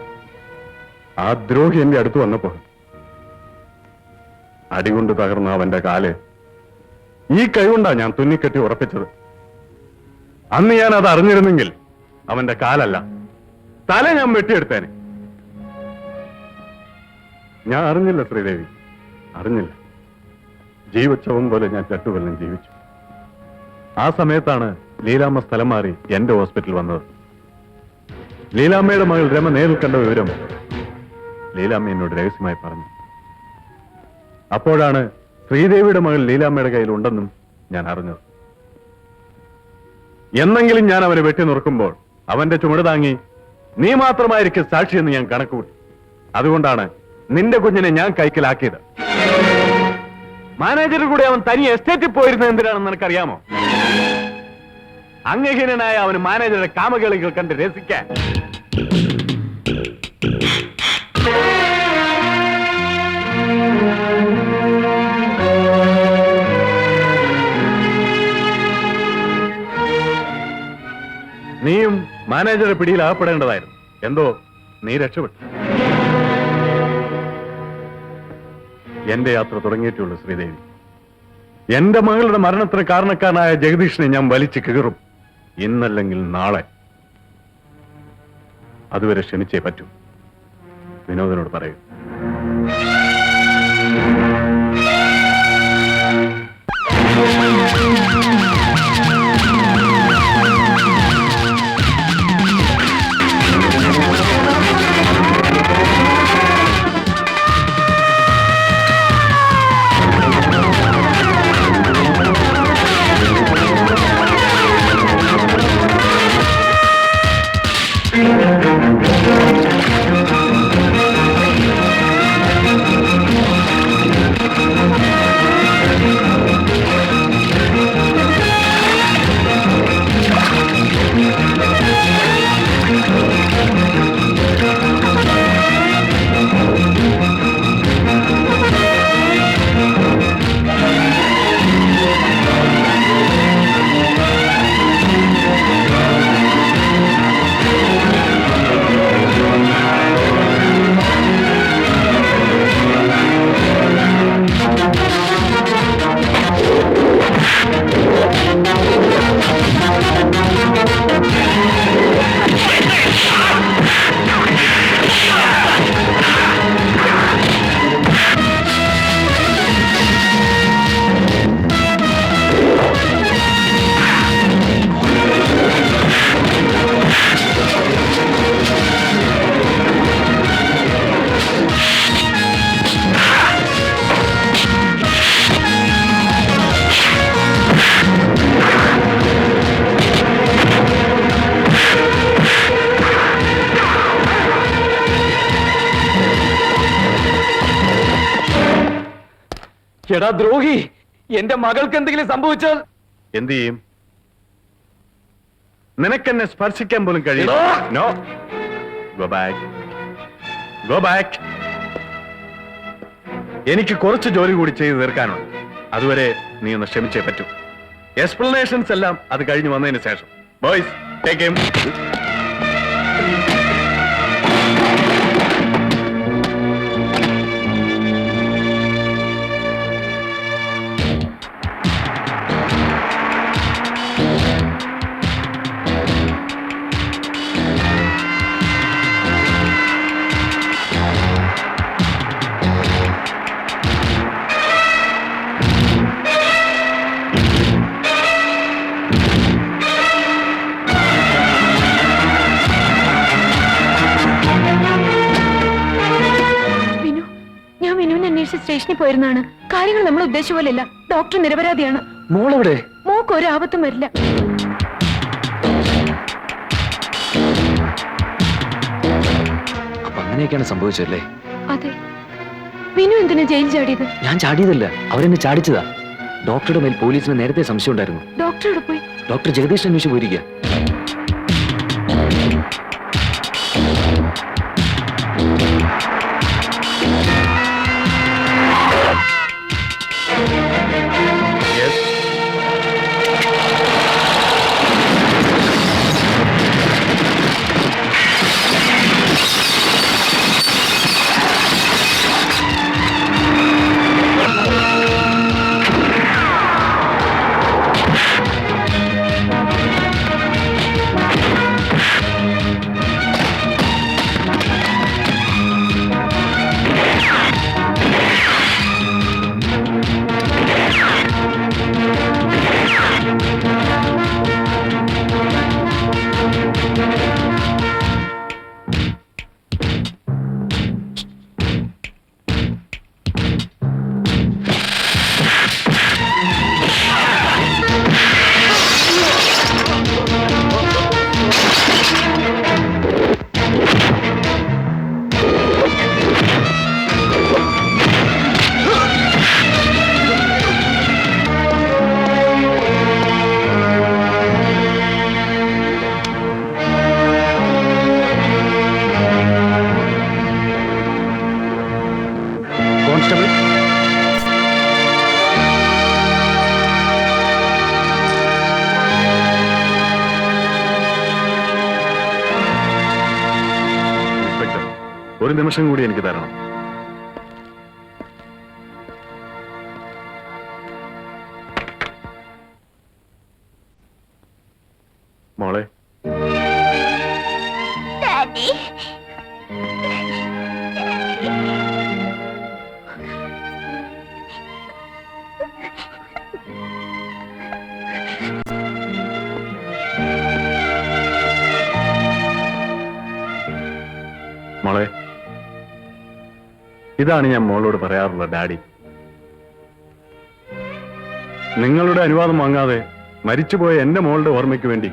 ആ ദ്രോഹി എന്റെ അടുത്ത് വന്നപ്പോ അടികൊണ്ട് തകർന്ന അവന്റെ കാല് ഈ കൈകൊണ്ടാ ഞാൻ തുന്നിക്കെട്ടി ഉറപ്പിച്ചത്. അന്ന് ഞാൻ അത് അറിഞ്ഞിരുന്നെങ്കിൽ അവന്റെ കാലല്ല തല ഞാൻ വെട്ടിയെടുത്തേനെ. ഞാൻ അറിഞ്ഞില്ല ശ്രീദേവി, അറിഞ്ഞില്ല. ജീവിച്ചവൻ പോലെ ഞാൻ ചട്ടുകൊല്ലം ജീവിച്ചു. ആ സമയത്താണ് ലീലാമ്മ സ്ഥലം മാറി എന്റെ ഹോസ്പിറ്റൽ വന്നത്. ലീലാമ്മയുടെ മകൾ രമ നേരിൽ കണ്ട വിവരം ലീലാമ്മ എന്നോട് രഹസ്യമായി പറഞ്ഞു. അപ്പോഴാണ് ശ്രീദേവിയുടെ മകൾ ലീലാമ്മയുടെ കയ്യിൽ ഉണ്ടെന്നും ഞാൻ അറിഞ്ഞത്. എന്നെങ്കിലും ഞാൻ അവനെ വെട്ടി നുറുക്കുമ്പോൾ അവന്റെ ചുമട് താങ്ങി നീ മാത്രമായിരിക്കും സാക്ഷിയെന്ന് ഞാൻ കണക്കുകൂട്ടി. അതുകൊണ്ടാണ് നിന്റെ കുഞ്ഞിനെ ഞാൻ കൈക്കലാക്കിയത്. മാനേജർ കൂടെ അവൻ തനി എസ്റ്റേറ്റിൽ പോയിരുന്നത് എന്തിനാണെന്ന് നിനക്കറിയാമോ? അംഗഹീനനായ അവന് മാനേജറുടെ കാമകളികൾ കണ്ട് രസിക്കാൻ. നീയും മാനേജറുടെ പിടിയിൽ അകപ്പെടേണ്ടതായിരുന്നു. എന്തോ നീ രക്ഷപ്പെട്ടു. എന്റെ യാത്ര തുടങ്ങിയിട്ടുള്ളൂ ശ്രീദേവി. എന്റെ മകളുടെ മരണത്തിന് കാരണക്കാരനായ ജഗദീഷിനെ ഞാൻ വലിച്ചു കീറും, ഇന്നല്ലെങ്കിൽ നാളെ. അതുവരെ ക്ഷമിച്ചേ പറ്റൂ. വിനോദിനോട് പറയൂ. എടാ ദ്രോഹി, എന്റെ മകൾക്ക് എന്തെങ്കിലും സംഭവിച്ചാൽ എന്ത് ചെയ്യും? നിനക്കെന്നെ സ്പർശിക്കാൻ പോലും കഴിയില്ല. No, go back, go back. എനിക്ക് കുറച്ച് ജോലി കൂടി ചെയ്ത് തീർക്കാനുണ്ട്. അതുവരെ നീ ഒന്ന് ക്ഷമിച്ചേ പറ്റൂ. എക്സ്പ്ലനേഷൻസ് എല്ലാം അത് കഴിഞ്ഞ് വന്നതിന് ശേഷം. Boys, take him. സ്റ്റേഷനിൽ പോയിരുന്നാണ്. കാര്യങ്ങൾ നമ്മൾ ഉദ്ദേശിച്ച പോലെയല്ല. ഡോക്ടർ നിരപരാധിയാണ്. മോളെവിടെ? മോക്ക് ഒരു ആപത്തും വരില്ല. അപ്പൊ അങ്ങനെയൊക്കെയാണ് സംഭവിച്ചല്ലേ? അതെ. വിനു എന്തിനാ ജയിൽ ചാടിയത്? ഞാൻ ചാടിയതല്ല, അവരെന്നെ ചാടിച്ചതാ. ഡോക്ടറുടെ മേൽ പോലീസിന് നേരത്തെ സംശയം ഉണ്ടായിരുന്നു. ഡോക്ടറോട് പോയി? ഡോക്ടർ ജഗദീഷ് അന്വേഷിച്ച് പോയിരിക്കുക. നിമിഷം കൂടി എനിക്ക് തരണം. മോളെ, ഡാഡി മോളെ, ഇതാണ് ഞാൻ മോളോട് പറയാറുള്ള ഡാഡി. നിങ്ങളുടെ അനുവാദം വാങ്ങാതെ മരിച്ചുപോയ എന്റെ മോളുടെ ഓർമ്മയ്ക്ക് വേണ്ടി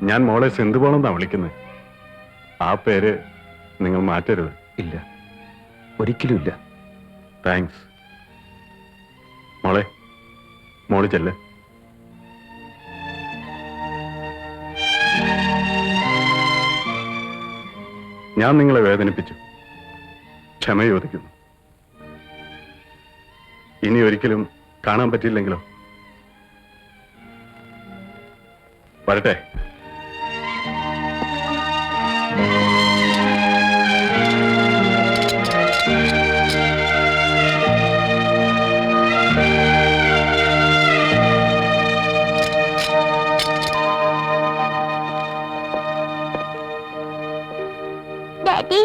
ഞാൻ മോളെ സിന്ധുപോളെന്നാ വിളിക്കുന്നത്. ആ പേര് നിങ്ങൾ മാറ്റരുത്. ഇല്ല, ഒരിക്കലും ഇല്ല. താങ്ക്സ്. മോളെ, മോള് ചെല്ല്. ഞാൻ നിങ്ങളെ വേദനിപ്പിച്ചു, ക്ഷമ ചോദിക്കുന്നു. ഇനി ഒരിക്കലും കാണാൻ പറ്റിയില്ലെങ്കിലോ? വരട്ടെ. ഡാഡി